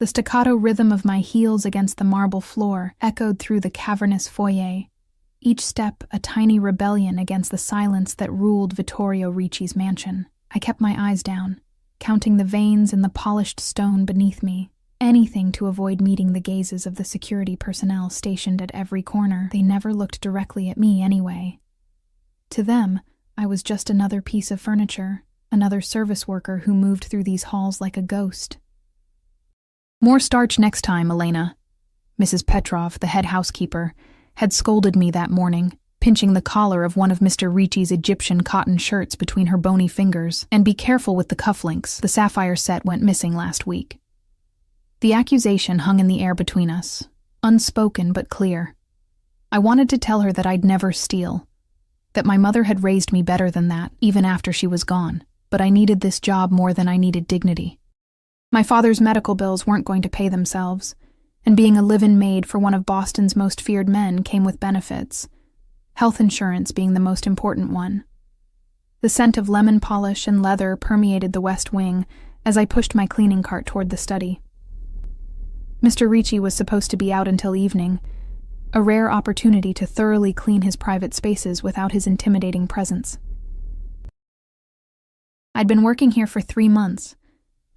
The staccato rhythm of my heels against the marble floor echoed through the cavernous foyer, each step a tiny rebellion against the silence that ruled Vittorio Ricci's mansion. I kept my eyes down, counting the veins in the polished stone beneath me, anything to avoid meeting the gazes of the security personnel stationed at every corner. They never looked directly at me anyway. To them, I was just another piece of furniture, another service worker who moved through these halls like a ghost. "More starch next time, Elena." Mrs. Petrov, the head housekeeper, had scolded me that morning, pinching the collar of one of Mr. Ricci's Egyptian cotton shirts between her bony fingers. "And be careful with the cufflinks. The sapphire set went missing last week." The accusation hung in the air between us, unspoken but clear. I wanted to tell her that I'd never steal, that my mother had raised me better than that, even after she was gone, but I needed this job more than I needed dignity. My father's medical bills weren't going to pay themselves, and being a live-in maid for one of Boston's most feared men came with benefits, health insurance being the most important one. The scent of lemon polish and leather permeated the West Wing as I pushed my cleaning cart toward the study. Mr. Ricci was supposed to be out until evening, a rare opportunity to thoroughly clean his private spaces without his intimidating presence. I'd been working here for 3 months,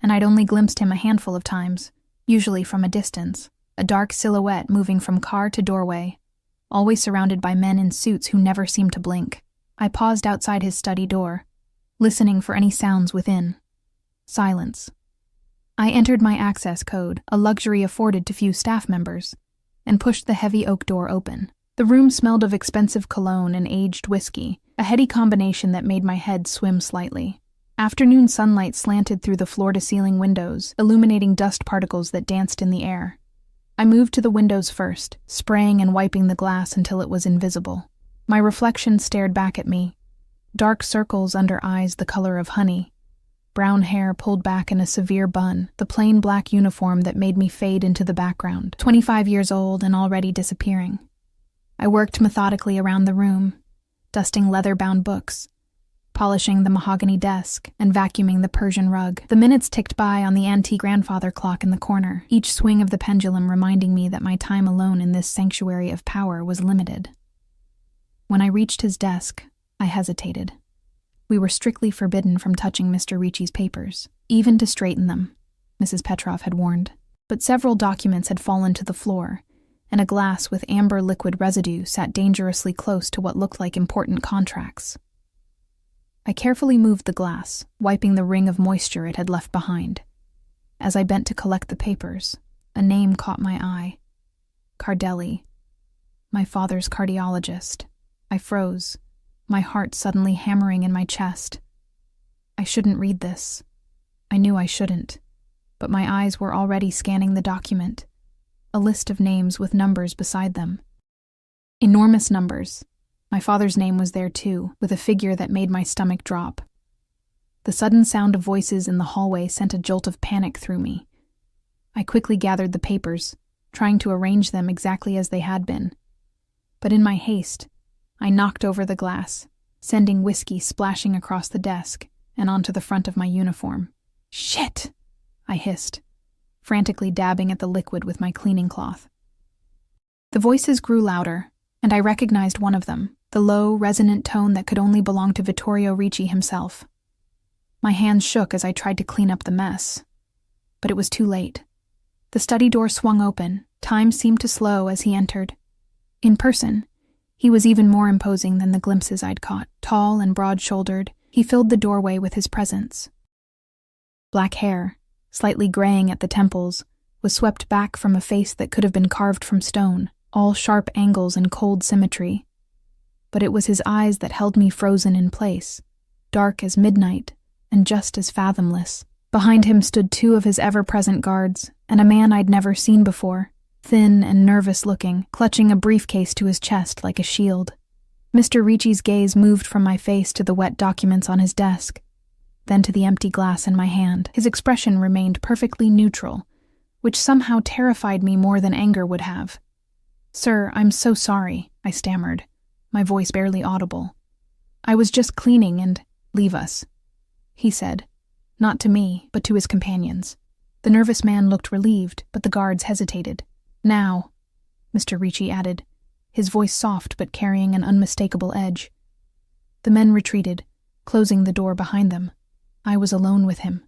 and I'd only glimpsed him a handful of times, usually from a distance, a dark silhouette moving from car to doorway, always surrounded by men in suits who never seemed to blink. I paused outside his study door, listening for any sounds within. Silence. I entered my access code, a luxury afforded to few staff members, and pushed the heavy oak door open. The room smelled of expensive cologne and aged whiskey, a heady combination that made my head swim slightly. Afternoon sunlight slanted through the floor-to-ceiling windows, illuminating dust particles that danced in the air. I moved to the windows first, spraying and wiping the glass until it was invisible. My reflection stared back at me, dark circles under eyes the color of honey, brown hair pulled back in a severe bun, the plain black uniform that made me fade into the background. 25 years old and already disappearing. I worked methodically around the room, dusting leather-bound books, polishing the mahogany desk, and vacuuming the Persian rug. The minutes ticked by on the antique grandfather clock in the corner, each swing of the pendulum reminding me that my time alone in this sanctuary of power was limited. When I reached his desk, I hesitated. We were strictly forbidden from touching Mr. Ricci's papers, even to straighten them, Mrs. Petrov had warned. But several documents had fallen to the floor, and a glass with amber liquid residue sat dangerously close to what looked like important contracts. I carefully moved the glass, wiping the ring of moisture it had left behind. As I bent to collect the papers, a name caught my eye. Cardelli, my father's cardiologist. I froze, my heart suddenly hammering in my chest. I shouldn't read this. I knew I shouldn't, but my eyes were already scanning the document, a list of names with numbers beside them. Enormous numbers. My father's name was there too, with a figure that made my stomach drop. The sudden sound of voices in the hallway sent a jolt of panic through me. I quickly gathered the papers, trying to arrange them exactly as they had been. But in my haste, I knocked over the glass, sending whiskey splashing across the desk and onto the front of my uniform. "Shit!" I hissed, frantically dabbing at the liquid with my cleaning cloth. The voices grew louder, and I recognized one of them, the low, resonant tone that could only belong to Vittorio Ricci himself. My hands shook as I tried to clean up the mess, but it was too late. The study door swung open, time seemed to slow as he entered. In person, he was even more imposing than the glimpses I'd caught. Tall and broad-shouldered, he filled the doorway with his presence. Black hair, slightly graying at the temples, was swept back from a face that could have been carved from stone, all sharp angles and cold symmetry. But it was his eyes that held me frozen in place, dark as midnight and just as fathomless. Behind him stood 2 of his ever-present guards, and a man I'd never seen before, thin and nervous-looking, clutching a briefcase to his chest like a shield. Mr. Ricci's gaze moved from my face to the wet documents on his desk, then to the empty glass in my hand. His expression remained perfectly neutral, which somehow terrified me more than anger would have. "Sir, I'm so sorry," I stammered, my voice barely audible. "I was just cleaning and—" "Leave us," he said, not to me, but to his companions. The nervous man looked relieved, but the guards hesitated. "Now," Mr. Ricci added, his voice soft but carrying an unmistakable edge. The men retreated, closing the door behind them. I was alone with him.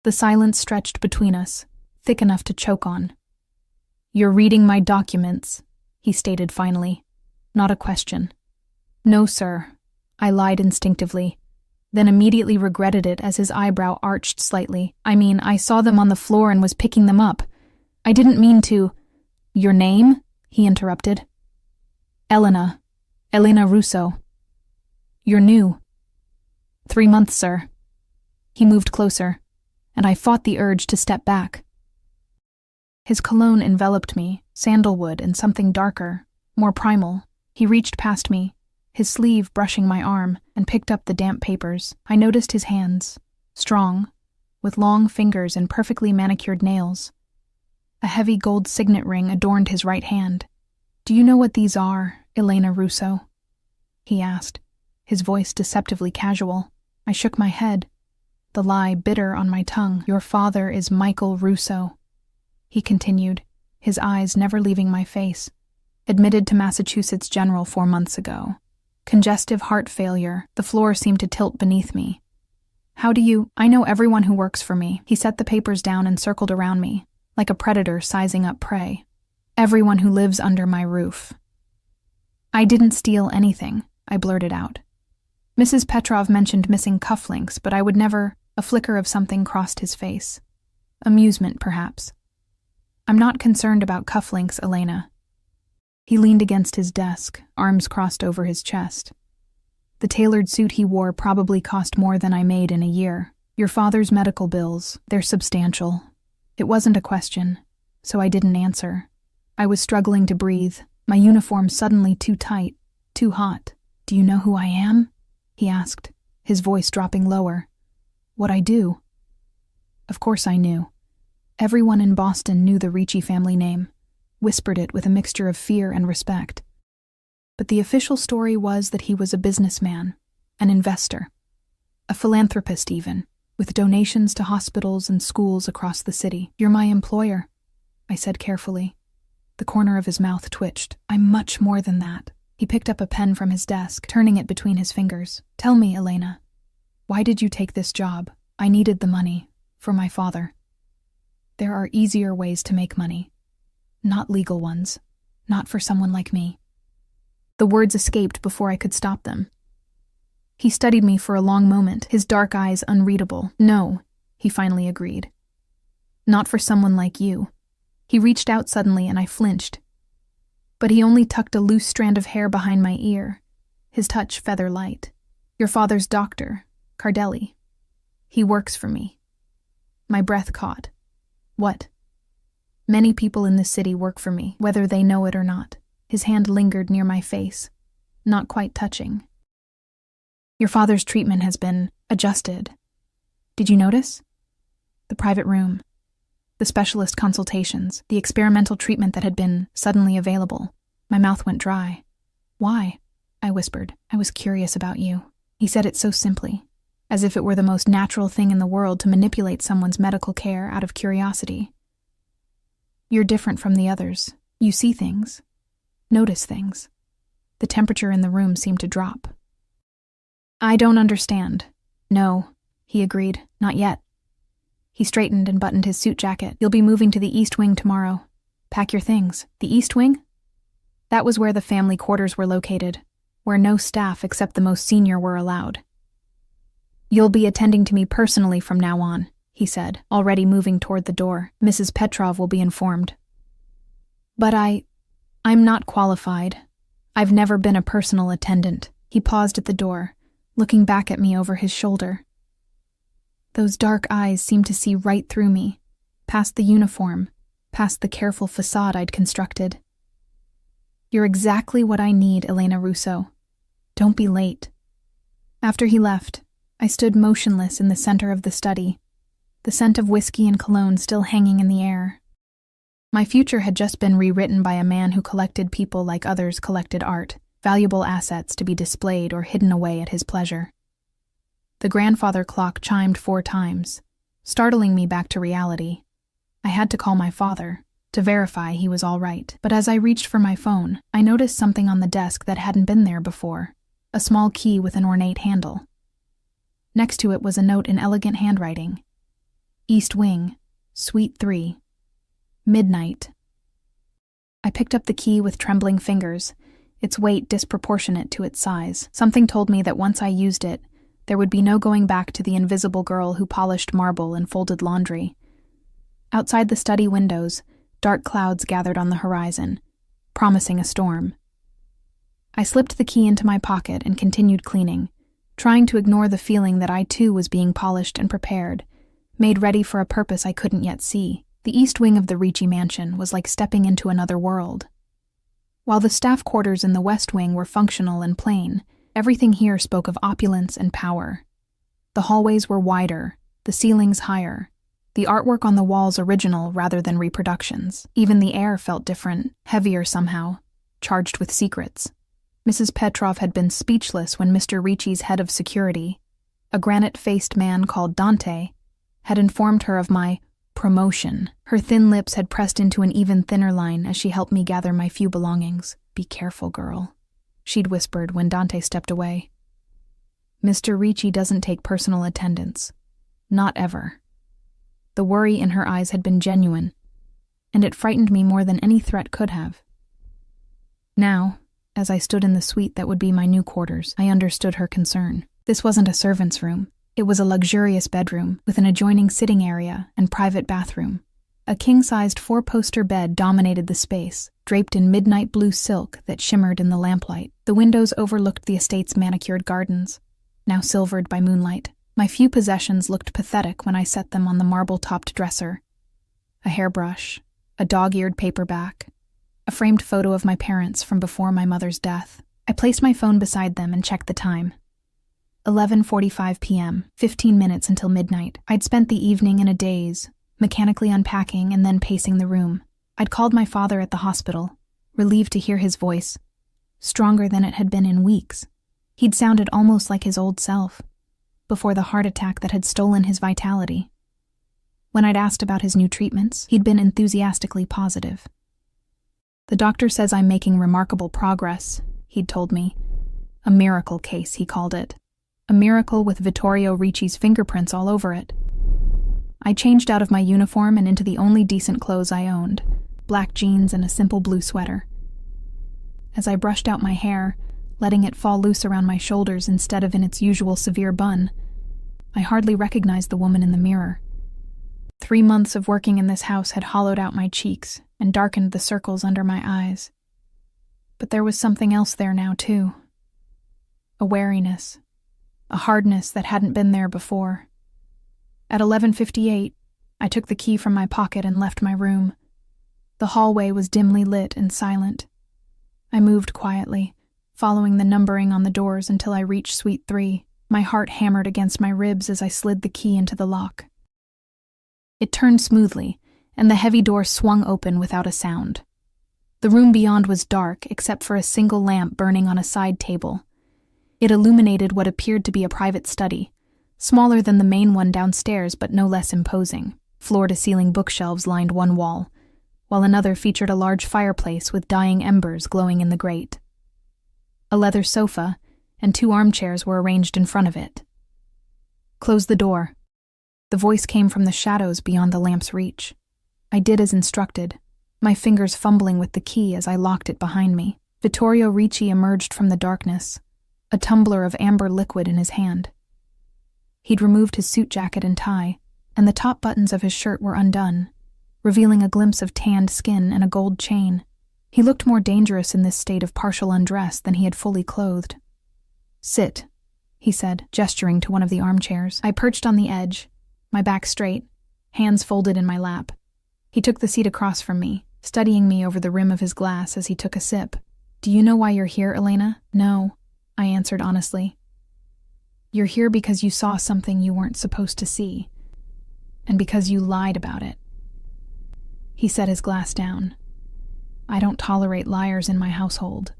The silence stretched between us, thick enough to choke on. "You're reading my documents," he stated finally. Not a question. "No, sir," I lied instinctively, then immediately regretted it as his eyebrow arched slightly. I saw them on the floor and was picking them up. I didn't mean to—" "Your name?" he interrupted. Elena Russo." "You're new." 3 months, sir." He moved closer, and I fought the urge to step back. His cologne enveloped me, sandalwood and something darker, more primal. He reached past me, his sleeve brushing my arm, and picked up the damp papers. I noticed his hands, strong, with long fingers and perfectly manicured nails. A heavy gold signet ring adorned his right hand. "Do you know what these are, Elena Russo?" he asked, his voice deceptively casual. I shook my head, the lie bitter on my tongue. "Your father is Michael Russo," he continued, his eyes never leaving my face. "Admitted to Massachusetts General 4 months ago. Congestive heart failure." The floor seemed to tilt beneath me. "How do you—" "I know everyone who works for me." He set the papers down and circled around me, like a predator sizing up prey. "Everyone who lives under my roof." "I didn't steal anything," I blurted out. Mrs. Petrov mentioned missing cufflinks, but I would never— A flicker of something crossed his face. Amusement, perhaps. "I'm not concerned about cufflinks, Elena." He leaned against his desk, arms crossed over his chest. "The tailored suit he wore probably cost more than I made in a year. Your father's medical bills, they're substantial." It wasn't a question, so I didn't answer. I was struggling to breathe, my uniform suddenly too tight, too hot. "Do you know who I am?" he asked, his voice dropping lower. "What I do?" Of course I knew. Everyone in Boston knew the Ricci family name, whispered it with a mixture of fear and respect. But the official story was that he was a businessman, an investor, a philanthropist even, with donations to hospitals and schools across the city. "You're my employer," I said carefully. The corner of his mouth twitched. "I'm much more than that." He picked up a pen from his desk, turning it between his fingers. "Tell me, Elena, why did you take this job?" "I needed the money, for my father. There are easier ways to make money. Not legal ones. Not for someone like me." The words escaped before I could stop them. He studied me for a long moment, his dark eyes unreadable. "No," he finally agreed. "Not for someone like you." He reached out suddenly and I flinched. But he only tucked a loose strand of hair behind my ear, his touch feather light. "Your father's doctor, Cardelli. He works for me." My breath caught. "What?" "Many people in this city work for me, whether they know it or not." His hand lingered near my face, not quite touching. "Your father's treatment has been adjusted. Did you notice? The private room, the specialist consultations, the experimental treatment that had been suddenly available." My mouth went dry. "Why?" I whispered. "I was curious about you." He said it so simply, as if it were the most natural thing in the world to manipulate someone's medical care out of curiosity. "You're different from the others. You see things, notice things." The temperature in the room seemed to drop. "I don't understand." "No," he agreed, "not yet." He straightened and buttoned his suit jacket. "You'll be moving to the East Wing tomorrow. Pack your things." The East Wing? That was where the family quarters were located, where no staff except the most senior were allowed. "You'll be attending to me personally from now on," he said, already moving toward the door. "Mrs. Petrov will be informed." "But I'm not qualified. I've never been a personal attendant." He paused at the door, looking back at me over his shoulder. Those dark eyes seemed to see right through me, past the uniform, past the careful facade I'd constructed. "You're exactly what I need, Elena Russo. Don't be late." After he left, I stood motionless in the center of the study, the scent of whiskey and cologne still hanging in the air. My future had just been rewritten by a man who collected people like others collected art, valuable assets to be displayed or hidden away at his pleasure. The grandfather clock chimed 4 times, startling me back to reality. I had to call my father to verify he was all right. But as I reached for my phone, I noticed something on the desk that hadn't been there before, a small key with an ornate handle. Next to it was a note in elegant handwriting. East Wing, Suite 3. Midnight. I picked up the key with trembling fingers, its weight disproportionate to its size. Something told me that once I used it, there would be no going back to the invisible girl who polished marble and folded laundry. Outside the study windows, dark clouds gathered on the horizon, promising a storm. I slipped the key into my pocket and continued cleaning, trying to ignore the feeling that I too was being polished and prepared, made ready for a purpose I couldn't yet see. The east wing of the Ricci mansion was like stepping into another world. While the staff quarters in the west wing were functional and plain, everything here spoke of opulence and power. The hallways were wider, the ceilings higher, the artwork on the walls original rather than reproductions. Even the air felt different, heavier somehow, charged with secrets. Mrs. Petrov had been speechless when Mr. Ricci's head of security, a granite-faced man called Dante, had informed her of my promotion. Her thin lips had pressed into an even thinner line as she helped me gather my few belongings. "Be careful, girl," she'd whispered when Dante stepped away. "Mr. Ricci doesn't take personal attendance. Not ever." The worry in her eyes had been genuine, and it frightened me more than any threat could have. Now, as I stood in the suite that would be my new quarters, I understood her concern. This wasn't a servant's room. It was a luxurious bedroom with an adjoining sitting area and private bathroom. A king-sized 4-poster bed dominated the space, draped in midnight blue silk that shimmered in the lamplight. The windows overlooked the estate's manicured gardens, now silvered by moonlight. My few possessions looked pathetic when I set them on the marble-topped dresser. A hairbrush, a dog-eared paperback, a framed photo of my parents from before my mother's death. I placed my phone beside them and checked the time. 11:45 p.m., 15 minutes until midnight. I'd spent the evening in a daze, mechanically unpacking and then pacing the room. I'd called my father at the hospital, relieved to hear his voice, stronger than it had been in weeks. He'd sounded almost like his old self, before the heart attack that had stolen his vitality. When I'd asked about his new treatments, he'd been enthusiastically positive. "The doctor says I'm making remarkable progress," he'd told me. A miracle case, he called it. A miracle with Vittorio Ricci's fingerprints all over it. I changed out of my uniform and into the only decent clothes I owned, black jeans and a simple blue sweater. As I brushed out my hair, letting it fall loose around my shoulders instead of in its usual severe bun, I hardly recognized the woman in the mirror. 3 months of working in this house had hollowed out my cheeks and darkened the circles under my eyes. But there was something else there now, too. A wariness, a hardness that hadn't been there before. At 11:58, I took the key from my pocket and left my room. The hallway was dimly lit and silent. I moved quietly, following the numbering on the doors until I reached Suite 3. My heart hammered against my ribs as I slid the key into the lock. It turned smoothly, and the heavy door swung open without a sound. The room beyond was dark except for a single lamp burning on a side table. It illuminated what appeared to be a private study, smaller than the main one downstairs but no less imposing. Floor-to-ceiling bookshelves lined one wall, while another featured a large fireplace with dying embers glowing in the grate. A leather sofa and 2 armchairs were arranged in front of it. "Close the door." The voice came from the shadows beyond the lamp's reach. I did as instructed, my fingers fumbling with the key as I locked it behind me. Vittorio Ricci emerged from the darkness, a tumbler of amber liquid in his hand. He'd removed his suit jacket and tie, and the top buttons of his shirt were undone, revealing a glimpse of tanned skin and a gold chain. He looked more dangerous in this state of partial undress than he had fully clothed. "Sit," he said, gesturing to one of the armchairs. I perched on the edge, my back straight, hands folded in my lap. He took the seat across from me, studying me over the rim of his glass as he took a sip. "Do you know why you're here, Elena?" "No," I answered honestly. "You're here because you saw something you weren't supposed to see, and because you lied about it." He set his glass down. "I don't tolerate liars in my household."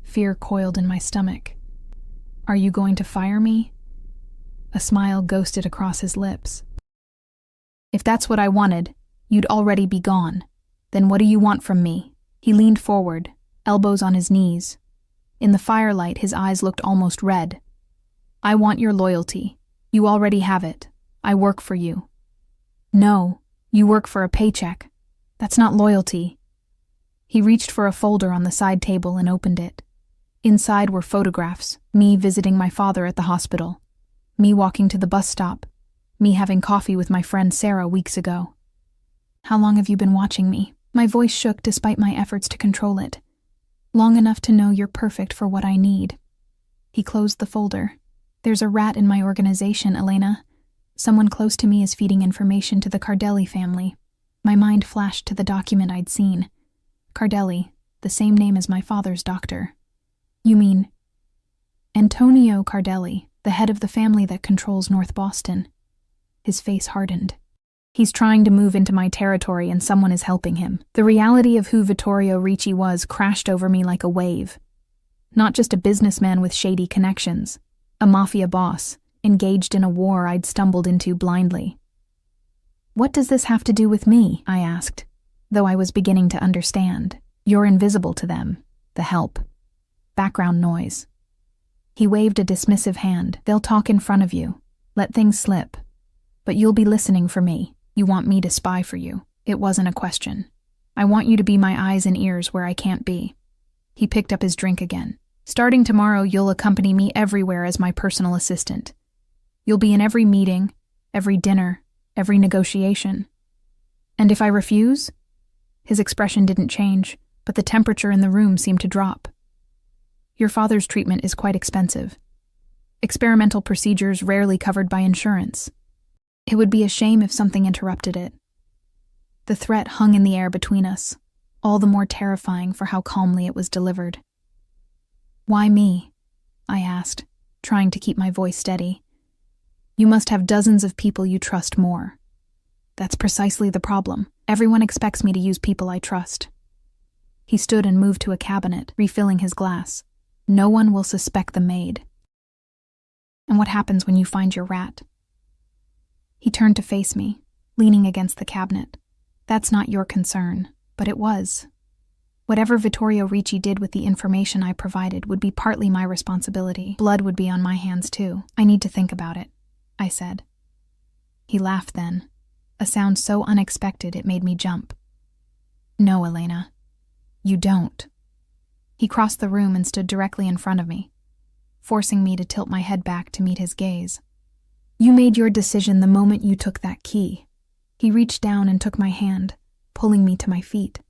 Fear coiled in my stomach. "Are you going to fire me?" A smile ghosted across his lips. "If that's what I wanted, You'd already be gone. Then what do you want from me? He leaned forward, elbows on his knees. In the firelight, his eyes looked almost red. I want your loyalty. You already have it. I work for you. No, you work for a paycheck. That's not loyalty. He reached for a folder on the side table and opened it. Inside were photographs, me visiting my father at the hospital, me walking to the bus stop, me having coffee with my friend Sarah weeks ago. How long have you been watching me? My voice shook despite my efforts to control it. Long enough to know you're perfect for what I need. He closed the folder. There's a rat in my organization, Elena. Someone close to me is feeding information to the Cardelli family. My mind flashed to the document I'd seen. Cardelli, the same name as my father's doctor. You mean Antonio Cardelli, the head of the family that controls North Boston. His face hardened. He's trying to move into my territory and someone is helping him. The reality of who Vittorio Ricci was crashed over me like a wave. Not just a businessman with shady connections, a mafia boss, engaged in a war I'd stumbled into blindly. What does this have to do with me? I asked, though I was beginning to understand. You're invisible to them. The help. Background noise. He waved a dismissive hand. They'll talk in front of you. Let things slip. But you'll be listening for me. You want me to spy for you. It wasn't a question. I want you to be my eyes and ears where I can't be. He picked up his drink again. Starting tomorrow, you'll accompany me everywhere as my personal assistant. You'll be in every meeting, every dinner, every negotiation. And if I refuse? His expression didn't change, but the temperature in the room seemed to drop. Your father's treatment is quite expensive. Experimental procedures rarely covered by insurance. It would be a shame if something interrupted it. The threat hung in the air between us, all the more terrifying for how calmly it was delivered. Why me? I asked, trying to keep my voice steady. You must have dozens of people you trust more. That's precisely the problem. Everyone expects me to use people I trust. He stood and moved to a cabinet, refilling his glass. No one will suspect the maid. And what happens when you find your rat? He turned to face me, leaning against the cabinet. That's not your concern, but it was. Whatever Vittorio Ricci did with the information I provided would be partly my responsibility. Blood would be on my hands too. I need to think about it, I said. He laughed then, a sound so unexpected it made me jump. No, Elena, you don't. He crossed the room and stood directly in front of me, forcing me to tilt my head back to meet his gaze. You made your decision the moment you took that key. He reached down and took my hand, pulling me to my feet.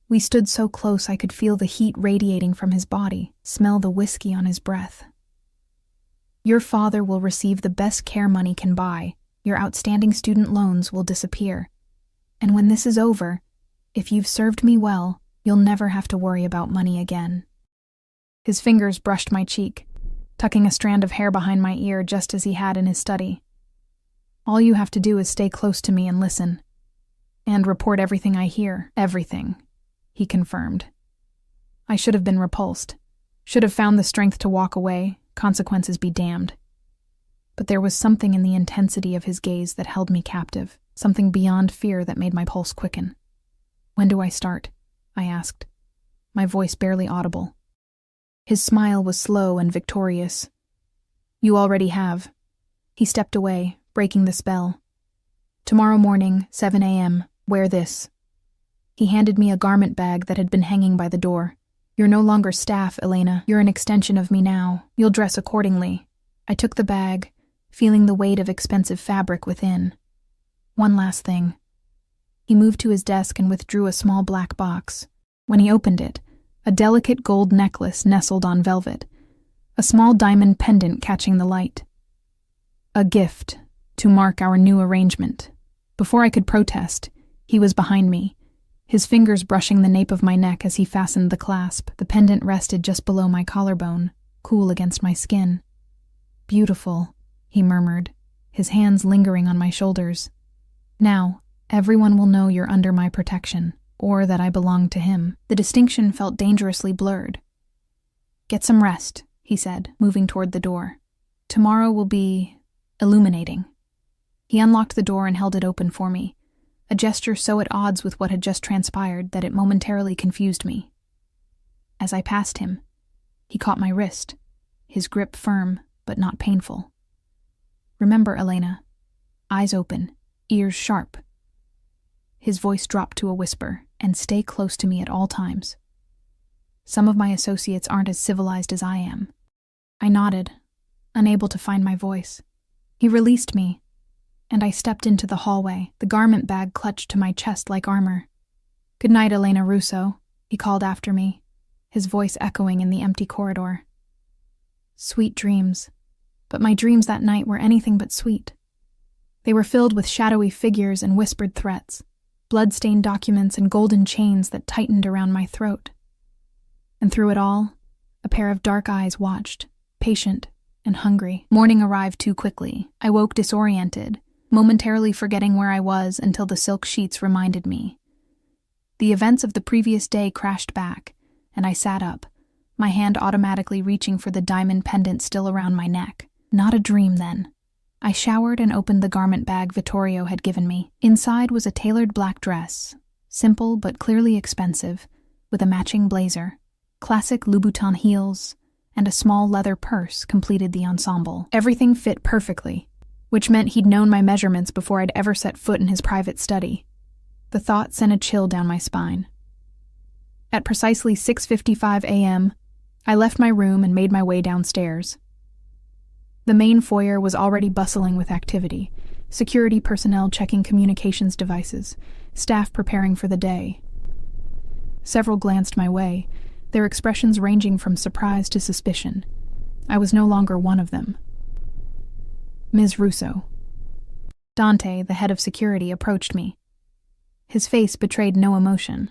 We stood so close I could feel the heat radiating from his body, smell the whiskey on his breath. Your father will receive the best care money can buy. Your outstanding student loans will disappear. And when this is over, if you've served me well, you'll never have to worry about money again. His fingers brushed my cheek, tucking a strand of hair behind my ear just as he had in his study. All you have to do is stay close to me and listen. And report everything I hear. Everything, he confirmed. I should have been repulsed. Should have found the strength to walk away, consequences be damned. But there was something in the intensity of his gaze that held me captive, something beyond fear that made my pulse quicken. When do I start? I asked, my voice barely audible. His smile was slow and victorious. You already have. He stepped away, breaking the spell. Tomorrow morning, 7 a.m., wear this. He handed me a garment bag that had been hanging by the door. You're no longer staff, Elena. You're an extension of me now. You'll dress accordingly. I took the bag, feeling the weight of expensive fabric within. One last thing. He moved to his desk and withdrew a small black box. When he opened it, a delicate gold necklace nestled on velvet, a small diamond pendant catching the light. A gift to mark our new arrangement. Before I could protest, he was behind me, his fingers brushing the nape of my neck as he fastened the clasp. The pendant rested just below my collarbone, cool against my skin. Beautiful, he murmured, his hands lingering on my shoulders. Now, everyone will know you're under my protection, or that I belong to him. The distinction felt dangerously blurred. Get some rest, he said, moving toward the door. Tomorrow will be illuminating. He unlocked the door and held it open for me. a gesture so at odds with what had just transpired that it momentarily confused me. As I passed him, he caught my wrist, his grip firm but not painful. "Remember, Elena, eyes open, ears sharp." His voice dropped to a whisper, "and stay close to me at all times. Some of my associates aren't as civilized as I am." I nodded, unable to find my voice. He released me, and I stepped into the hallway, the garment bag clutched to my chest like armor. "Good night, Elena Russo," he called after me, his voice echoing in the empty corridor. Sweet dreams, but my dreams that night were anything but sweet. They were filled with shadowy figures and whispered threats, blood-stained documents and golden chains that tightened around my throat. And through it all, a pair of dark eyes watched, patient and hungry. Morning arrived too quickly. I woke disoriented, momentarily forgetting where I was until the silk sheets reminded me. The events of the previous day crashed back, and I sat up, my hand automatically reaching for the diamond pendant still around my neck. Not a dream, then. I showered and opened the garment bag Vittorio had given me. Inside was a tailored black dress, simple but clearly expensive, with a matching blazer. Classic Louboutin heels and a small leather purse completed the ensemble. Everything fit perfectly, which meant he'd known my measurements before I'd ever set foot in his private study. The thought sent a chill down my spine. At precisely 6:55 a.m., I left my room and made my way downstairs. The main foyer was already bustling with activity, security personnel checking communications devices, staff preparing for the day. Several glanced my way, their expressions ranging from surprise to suspicion. I was no longer one of them. "Ms. Russo." Dante, the head of security, approached me. His face betrayed no emotion,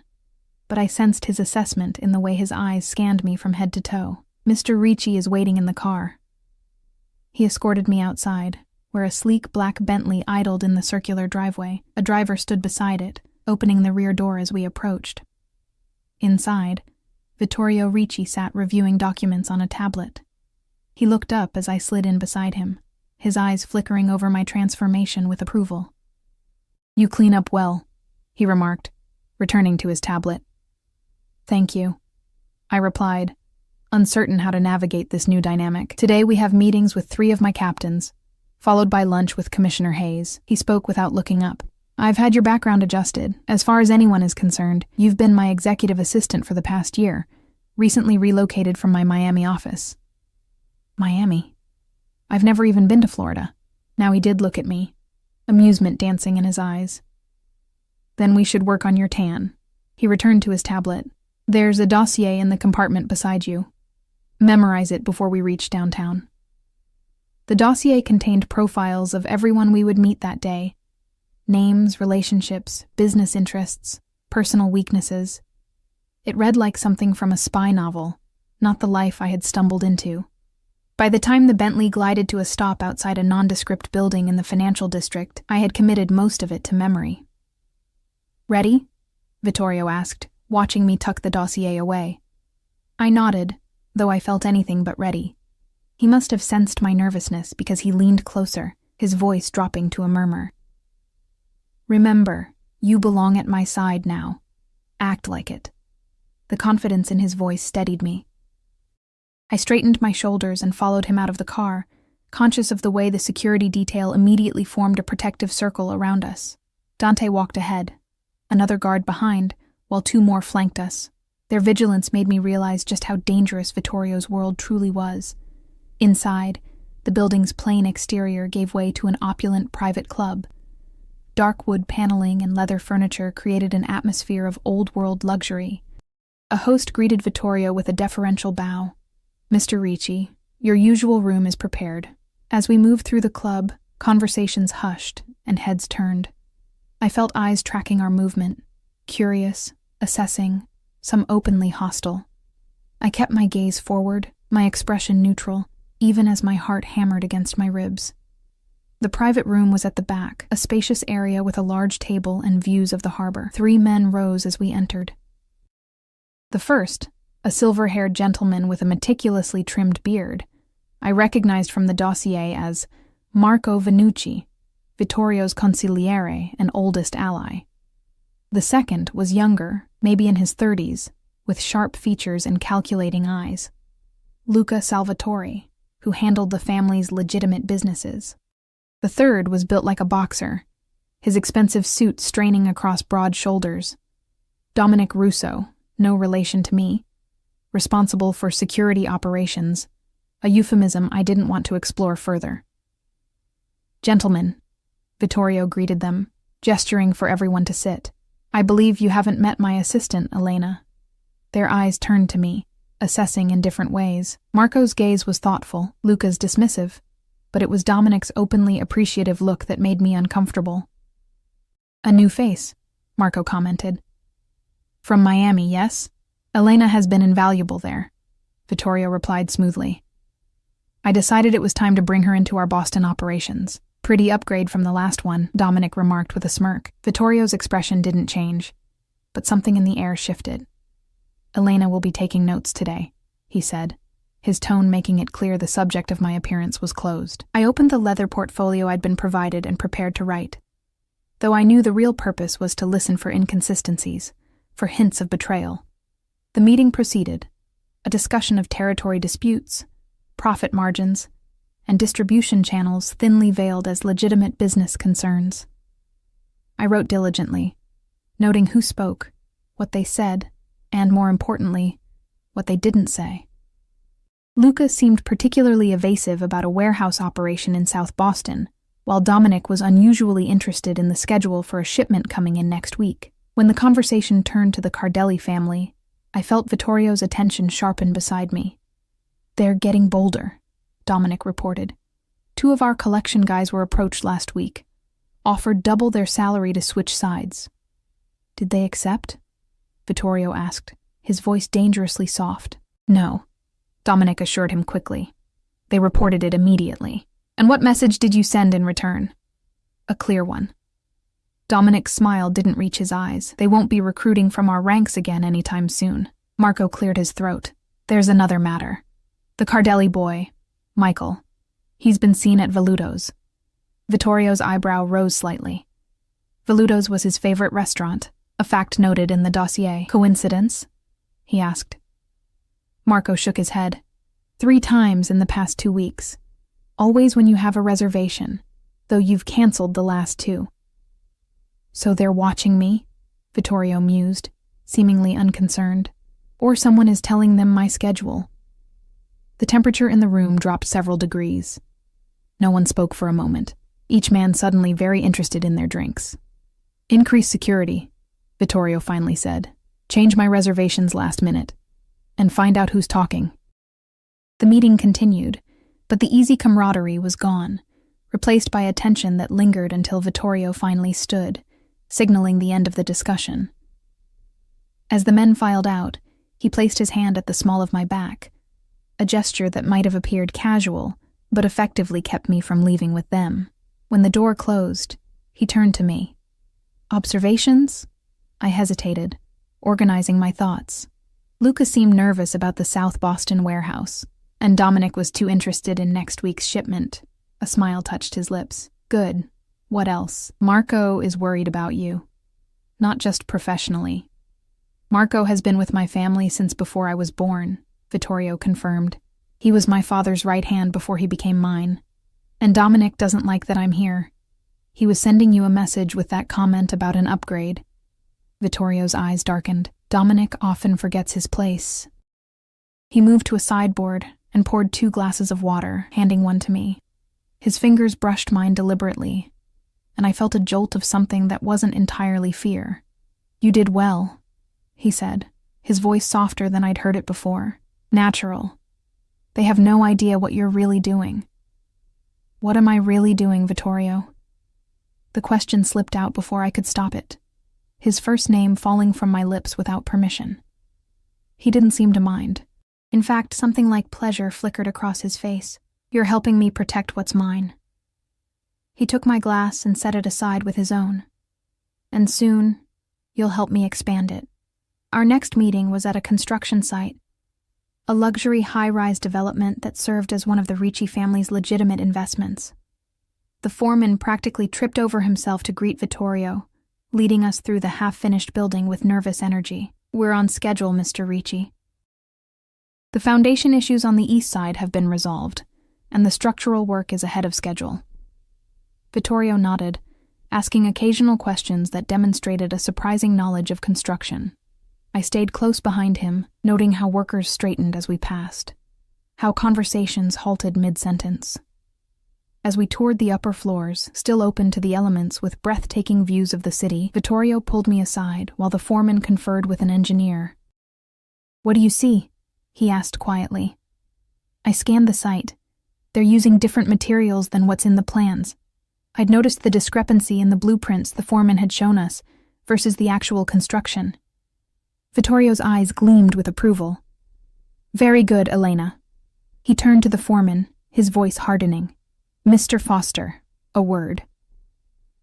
but I sensed his assessment in the way his eyes scanned me from head to toe. "Mr. Ricci is waiting in the car." He escorted me outside, where a sleek black Bentley idled in the circular driveway. A driver stood beside it, opening the rear door as we approached. Inside, Vittorio Ricci sat reviewing documents on a tablet. He looked up as I slid in beside him, his eyes flickering over my transformation with approval. "You clean up well," he remarked, returning to his tablet. "Thank you," I replied, uncertain how to navigate this new dynamic. "Today we have meetings with 3 of my captains, followed by lunch with Commissioner Hayes." He spoke without looking up. "I've had your background adjusted. As far as anyone is concerned, you've been my executive assistant for the past year, recently relocated from my Miami office." Miami? I've never even been to Florida. Now he did look at me, amusement dancing in his eyes. "Then we should work on your tan." He returned to his tablet. "There's a dossier in the compartment beside you. Memorize it before we reach downtown." The dossier contained profiles of everyone we would meet that day. Names, relationships, business interests, personal weaknesses. It read like something from a spy novel, not the life I had stumbled into. By the time the Bentley glided to a stop outside a nondescript building in the financial district, I had committed most of it to memory. "Ready?" Vittorio asked, watching me tuck the dossier away. I nodded, though I felt anything but ready. He must have sensed my nervousness because he leaned closer, his voice dropping to a murmur. "Remember, you belong at my side now. Act like it." The confidence in his voice steadied me. I straightened my shoulders and followed him out of the car, conscious of the way the security detail immediately formed a protective circle around us. Dante walked ahead, another guard behind, while 2 more flanked us. Their vigilance made me realize just how dangerous Vittorio's world truly was. Inside, the building's plain exterior gave way to an opulent private club. Dark wood paneling and leather furniture created an atmosphere of old-world luxury. A host greeted Vittorio with a deferential bow. "Mr. Ricci, your usual room is prepared." As we moved through the club, conversations hushed and heads turned. I felt eyes tracking our movement, curious, assessing, some openly hostile. I kept my gaze forward, my expression neutral, even as my heart hammered against my ribs. The private room was at the back, a spacious area with a large table and views of the harbor. 3 men rose as we entered. The first, a silver-haired gentleman with a meticulously trimmed beard, I recognized from the dossier as Marco Vannucci, Vittorio's consigliere and oldest ally. The second was younger, maybe in his 30s, with sharp features and calculating eyes. Luca Salvatore, who handled the family's legitimate businesses. The third was built like a boxer, his expensive suit straining across broad shoulders. Dominic Russo, no relation to me, responsible for security operations, a euphemism I didn't want to explore further. "Gentlemen," Vittorio greeted them, gesturing for everyone to sit. "I believe you haven't met my assistant, Elena." Their eyes turned to me, assessing in different ways. Marco's gaze was thoughtful, Luca's dismissive, but it was Dominic's openly appreciative look that made me uncomfortable. "A new face," Marco commented. "From Miami, yes? Elena has been invaluable there," Vittorio replied smoothly. "I decided it was time to bring her into our Boston operations. Pretty upgrade from the last one," Dominic remarked with a smirk. Vittorio's expression didn't change, but something in the air shifted. "Elena will be taking notes today," he said, his tone making it clear the subject of my appearance was closed. I opened the leather portfolio I'd been provided and prepared to write, though I knew the real purpose was to listen for inconsistencies, for hints of betrayal. The meeting proceeded, a discussion of territory disputes, profit margins, and distribution channels thinly veiled as legitimate business concerns. I wrote diligently, noting who spoke, what they said, and, more importantly, what they didn't say. Luca seemed particularly evasive about a warehouse operation in South Boston, while Dominic was unusually interested in the schedule for a shipment coming in next week. When the conversation turned to the Cardelli family, I felt Vittorio's attention sharpen beside me. "They're getting bolder," Dominic reported. "Two of our collection guys were approached last week, offered double their salary to switch sides." "Did they accept?" Vittorio asked, his voice dangerously soft. "No," Dominic assured him quickly. "They reported it immediately." "And what message did you send in return?" "A clear one." Dominic's smile didn't reach his eyes. "They won't be recruiting from our ranks again anytime soon." Marco cleared his throat. "There's another matter. The Cardelli boy, Michael. He's been seen at Veludo's." Vittorio's eyebrow rose slightly. Veludo's was his favorite restaurant, a fact noted in the dossier. "Coincidence?" he asked. Marco shook his head. "3 times in the past 2 weeks. Always when you have a reservation, though you've canceled the last 2. "So they're watching me?" Vittorio mused, seemingly unconcerned. "Or someone is telling them my schedule." The temperature in the room dropped several degrees. No one spoke for a moment, each man suddenly very interested in their drinks. "Increase security," Vittorio finally said. "Change my reservations last minute. And find out who's talking." The meeting continued, but the easy camaraderie was gone, replaced by a tension that lingered until Vittorio finally stood, signaling the end of the discussion. As the men filed out, he placed his hand at the small of my back, a gesture that might have appeared casual, but effectively kept me from leaving with them. When the door closed, he turned to me. "Observations?" I hesitated, organizing my thoughts. Luca seemed nervous about the South Boston warehouse, and Dominic was too interested in next week's shipment. A smile touched his lips. "Good. What else?" "Marco is worried about you. Not just professionally." "Marco has been with my family since before I was born," Vittorio confirmed. "He was my father's right hand before he became mine. And Dominic doesn't like that I'm here. He was sending you a message with that comment about an upgrade." Vittorio's eyes darkened. "Dominic often forgets his place." He moved to a sideboard and poured 2 glasses of water, handing one to me. His fingers brushed mine deliberately, and I felt a jolt of something that wasn't entirely fear. "You did well," he said, his voice softer than I'd heard it before. "Natural. They have no idea what you're really doing." "What am I really doing, Vittorio?" The question slipped out before I could stop it, his first name falling from my lips without permission. He didn't seem to mind. In fact, something like pleasure flickered across his face. "You're helping me protect what's mine." He took my glass and set it aside with his own. "And soon, you'll help me expand it." Our next meeting was at a construction site, a luxury high-rise development that served as one of the Ricci family's legitimate investments. The foreman practically tripped over himself to greet Vittorio, leading us through the half-finished building with nervous energy. "We're on schedule, Mr. Ricci." The foundation issues on the east side have been resolved, and the structural work is ahead of schedule. Vittorio nodded, asking occasional questions that demonstrated a surprising knowledge of construction. I stayed close behind him, noting how workers straightened as we passed, how conversations halted mid-sentence. As we toured the upper floors, still open to the elements with breathtaking views of the city, Vittorio pulled me aside while the foreman conferred with an engineer. "What do you see?" he asked quietly. I scanned the site. They're using different materials than what's in the plans. I'd noticed the discrepancy in the blueprints the foreman had shown us versus the actual construction. Vittorio's eyes gleamed with approval. "Very good, Elena." He turned to the foreman, his voice hardening. "Mr. Foster, a word."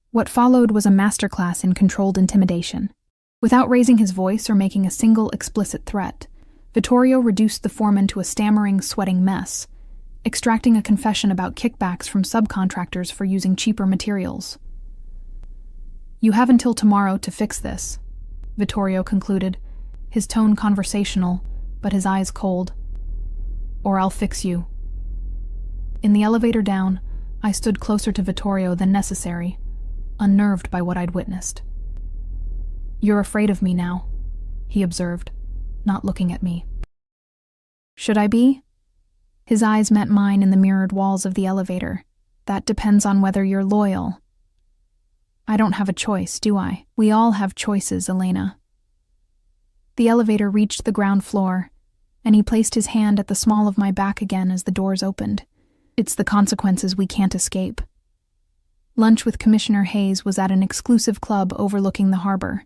What followed was a masterclass in controlled intimidation. Without raising his voice or making a single explicit threat, Vittorio reduced the foreman to a stammering, sweating mess, extracting a confession about kickbacks from subcontractors for using cheaper materials. "You have until tomorrow to fix this," Vittorio concluded, his tone conversational, but his eyes cold. "Or I'll fix you." In the elevator down, I stood closer to Vittorio than necessary, unnerved by what I'd witnessed. "You're afraid of me now," he observed, not looking at me. "Should I be?" His eyes met mine in the mirrored walls of the elevator. "That depends on whether you're loyal." "I don't have a choice, do I? We all have choices, Elena." The elevator reached the ground floor, and he placed his hand at the small of my back again as the doors opened. "It's the consequences we can't escape." Lunch with Commissioner Hayes was at an exclusive club overlooking the harbor.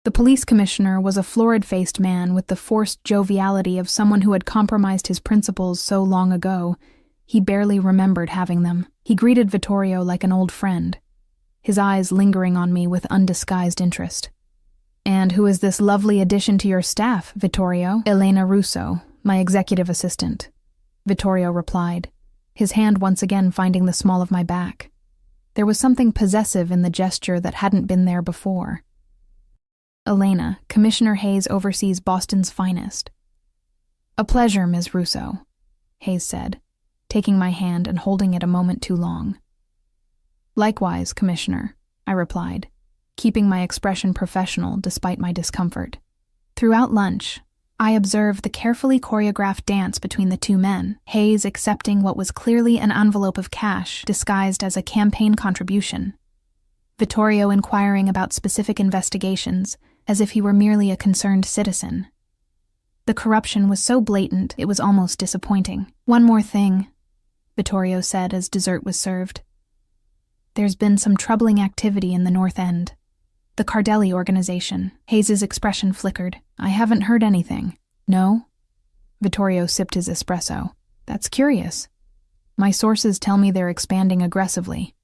The police commissioner was a florid-faced man with the forced joviality of someone who had compromised his principles so long ago, he barely remembered having them. He greeted Vittorio like an old friend, his eyes lingering on me with undisguised interest. "And who is this lovely addition to your staff, Vittorio?" "Elena Russo, my executive assistant," Vittorio replied, his hand once again finding the small of my back. There was something possessive in the gesture that hadn't been there before. "Elena, Commissioner Hayes oversees Boston's finest." "A pleasure, Ms. Russo," Hayes said, taking my hand and holding it a moment too long. "Likewise, Commissioner," I replied, keeping my expression professional despite my discomfort. Throughout lunch, I observed the carefully choreographed dance between the two men, Hayes accepting what was clearly an envelope of cash disguised as a campaign contribution, Vittorio inquiring about specific investigations as if he were merely a concerned citizen. The corruption was so blatant it was almost disappointing. "One more thing," Vittorio said as dessert was served. "There's been some troubling activity in the North End. The Cardelli organization." Hayes's expression flickered. "I haven't heard anything." "No?" Vittorio sipped his espresso. "That's curious. My sources tell me they're expanding aggressively,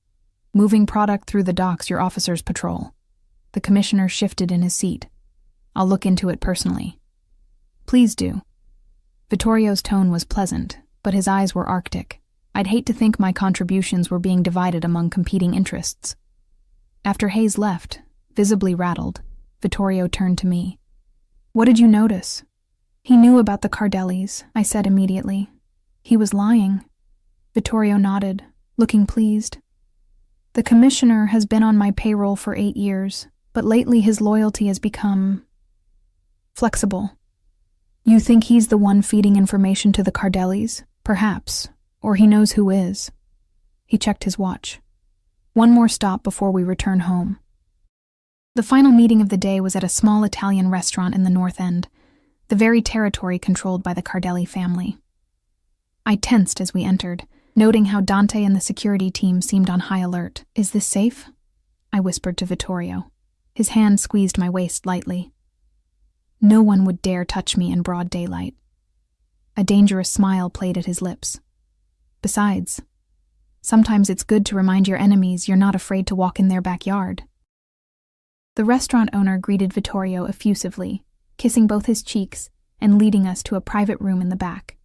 moving product through the docks your officers patrol." The commissioner shifted in his seat. "I'll look into it personally." "Please do." Vittorio's tone was pleasant, but his eyes were arctic. I'd hate to think my contributions were being divided among competing interests. After Hayes left, visibly rattled, Vittorio turned to me. "What did you notice?" "He knew about the Cardellis," I said immediately. "He was lying." Vittorio nodded, looking pleased. "The commissioner has been on my payroll for 8 years, but lately his loyalty has become flexible." "You think he's the one feeding information to the Cardellis?" "Perhaps, or he knows who is." He checked his watch. "One more stop before we return home." The final meeting of the day was at a small Italian restaurant in the North End, the very territory controlled by the Cardelli family. I tensed as we entered, noting how Dante and the security team seemed on high alert. "Is this safe?" I whispered to Vittorio. His hand squeezed my waist lightly. No one would dare touch me in broad daylight. A dangerous smile played at his lips. "Besides, sometimes it's good to remind your enemies you're not afraid to walk in their backyard." The restaurant owner greeted Vittorio effusively, kissing both his cheeks and leading us to a private room in the back.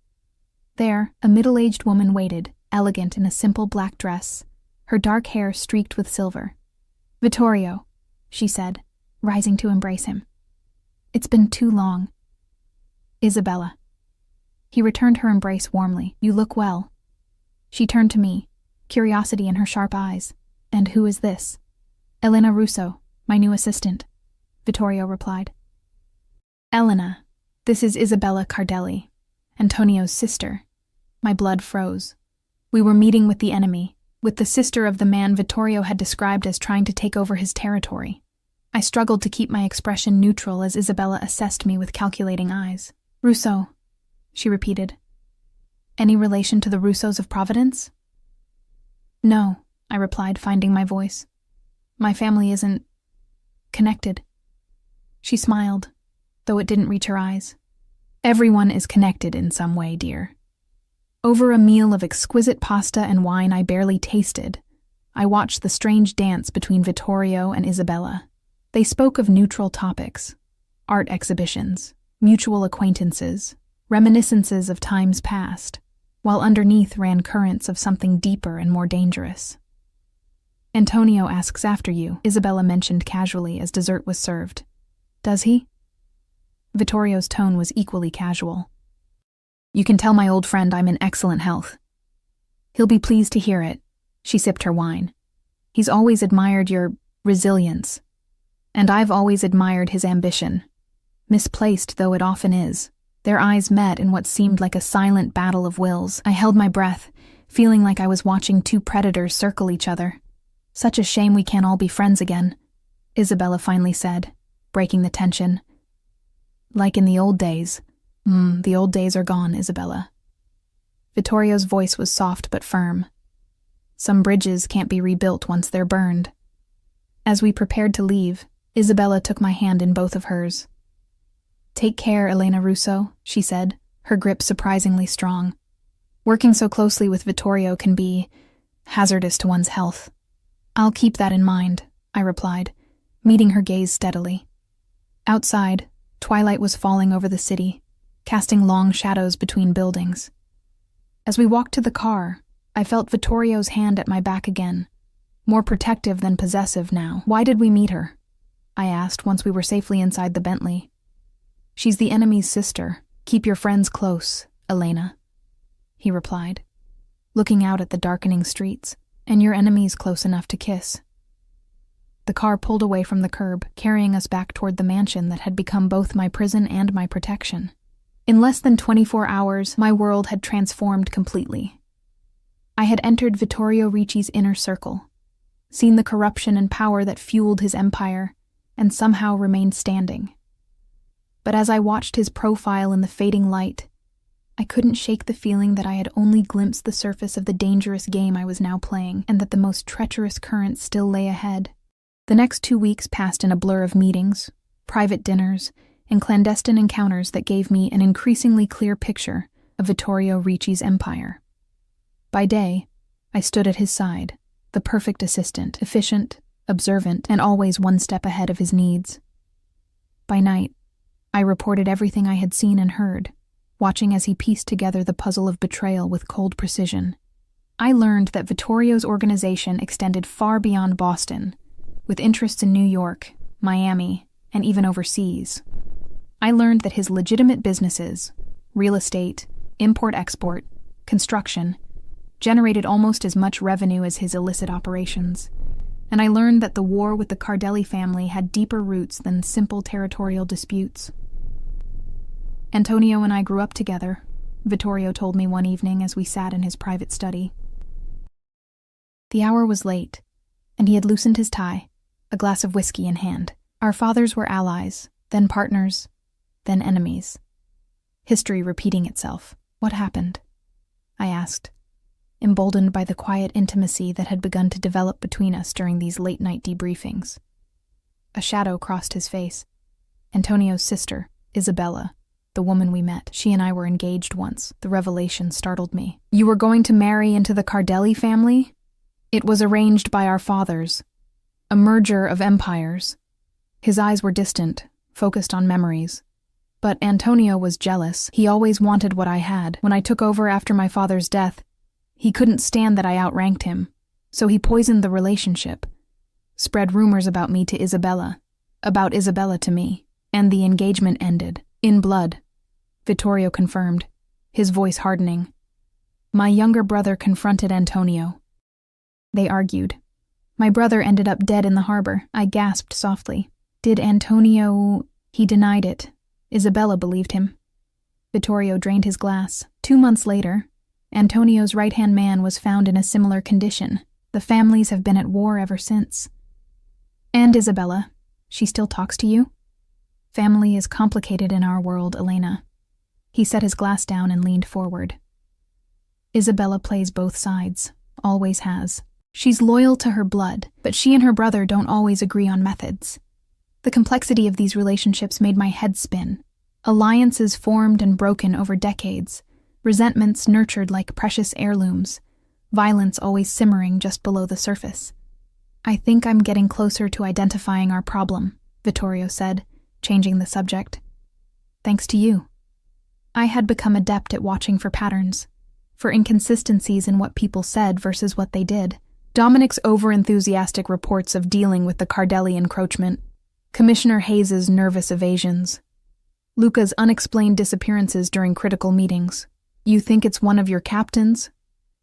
There, a middle-aged woman waited, elegant in a simple black dress, her dark hair streaked with silver. "Vittorio," she said, rising to embrace him. "It's been too long." "Isabella." He returned her embrace warmly. "You look well." She turned to me, curiosity in her sharp eyes. "And who is this?" "Elena Russo, my new assistant," Vittorio replied. "Elena, this is Isabella Cardelli, Antonio's sister." My blood froze. We were meeting with the enemy, with the sister of the man Vittorio had described as trying to take over his territory. I struggled to keep my expression neutral as Isabella assessed me with calculating eyes. "Russo," she repeated. "Any relation to the Russos of Providence?" "No," I replied, finding my voice. "My family isn't connected." She smiled, though it didn't reach her eyes. "Everyone is connected in some way, dear." Over a meal of exquisite pasta and wine I barely tasted, I watched the strange dance between Vittorio and Isabella. They spoke of neutral topics: art exhibitions, mutual acquaintances, reminiscences of times past, while underneath ran currents of something deeper and more dangerous. "Antonio asks after you," Isabella mentioned casually as dessert was served. "Does he?" Vittorio's tone was equally casual. "You can tell my old friend I'm in excellent health." "He'll be pleased to hear it." She sipped her wine. "He's always admired your resilience. And I've always admired his ambition. Misplaced though it often is." Their eyes met in what seemed like a silent battle of wills. I held my breath, feeling like I was watching two predators circle each other. "Such a shame we can't all be friends again," Isabella finally said, breaking the tension. "Like in the old days." The old days are gone, Isabella." Vittorio's voice was soft but firm. "Some bridges can't be rebuilt once they're burned." As we prepared to leave, Isabella took my hand in both of hers. "Take care, Elena Russo," she said, her grip surprisingly strong. "Working so closely with Vittorio can be hazardous to one's health." "I'll keep that in mind," I replied, meeting her gaze steadily. Outside, twilight was falling over the city, casting long shadows between buildings. As we walked to the car, I felt Vittorio's hand at my back again, more protective than possessive now. "Why did we meet her?" I asked once we were safely inside the Bentley. "She's the enemy's sister. Keep your friends close, Elena," he replied, looking out at the darkening streets. "And your enemy's close enough to kiss." The car pulled away from the curb, carrying us back toward the mansion that had become both my prison and my protection. In less than 24 hours, my world had transformed completely. I had entered Vittorio Ricci's inner circle, seen the corruption and power that fueled his empire, and somehow remained standing. But as I watched his profile in the fading light, I couldn't shake the feeling that I had only glimpsed the surface of the dangerous game I was now playing, and that the most treacherous current still lay ahead. The next 2 weeks passed in a blur of meetings, private dinners, and clandestine encounters that gave me an increasingly clear picture of Vittorio Ricci's empire. By day, I stood at his side, the perfect assistant, efficient, observant, and always one step ahead of his needs. By night, I reported everything I had seen and heard, watching as he pieced together the puzzle of betrayal with cold precision. I learned that Vittorio's organization extended far beyond Boston, with interests in New York, Miami, and even overseas. I learned that his legitimate businesses, real estate, import-export, construction, generated almost as much revenue as his illicit operations. And I learned that the war with the Cardelli family had deeper roots than simple territorial disputes. "Antonio and I grew up together," Vittorio told me one evening as we sat in his private study. The hour was late, and he had loosened his tie, a glass of whiskey in hand. Our fathers were allies, then partners, then enemies. History repeating itself. "What happened?" I asked, emboldened by the quiet intimacy that had begun to develop between us during these late-night debriefings. A shadow crossed his face. Antonio's sister, Isabella, the woman we met. She and I were engaged once. The revelation startled me. "You were going to marry into the Cardelli family?" "It was arranged by our fathers. A merger of empires." His eyes were distant, focused on memories. "But Antonio was jealous. He always wanted what I had. When I took over after my father's death, he couldn't stand that I outranked him. So he poisoned the relationship, spread rumors about me to Isabella, about Isabella to me, and the engagement ended, in blood. Vittorio confirmed, his voice hardening. My younger brother confronted Antonio. They argued. My brother ended up dead in the harbor. I gasped softly. Did Antonio... He denied it. Isabella believed him. Vittorio drained his glass. 2 months later, Antonio's right-hand man was found in a similar condition. The families have been at war ever since. And Isabella, she still talks to you? Family is complicated in our world, Elena. He set his glass down and leaned forward. Isabella plays both sides, always has. She's loyal to her blood, but she and her brother don't always agree on methods. The complexity of these relationships made my head spin. Alliances formed and broken over decades, resentments nurtured like precious heirlooms, violence always simmering just below the surface. I think I'm getting closer to identifying our problem, Vittorio said, changing the subject. Thanks to you. I had become adept at watching for patterns, for inconsistencies in what people said versus what they did. Dominic's over-enthusiastic reports of dealing with the Cardelli encroachment, Commissioner Hayes's nervous evasions, Luca's unexplained disappearances during critical meetings. You think it's one of your captains?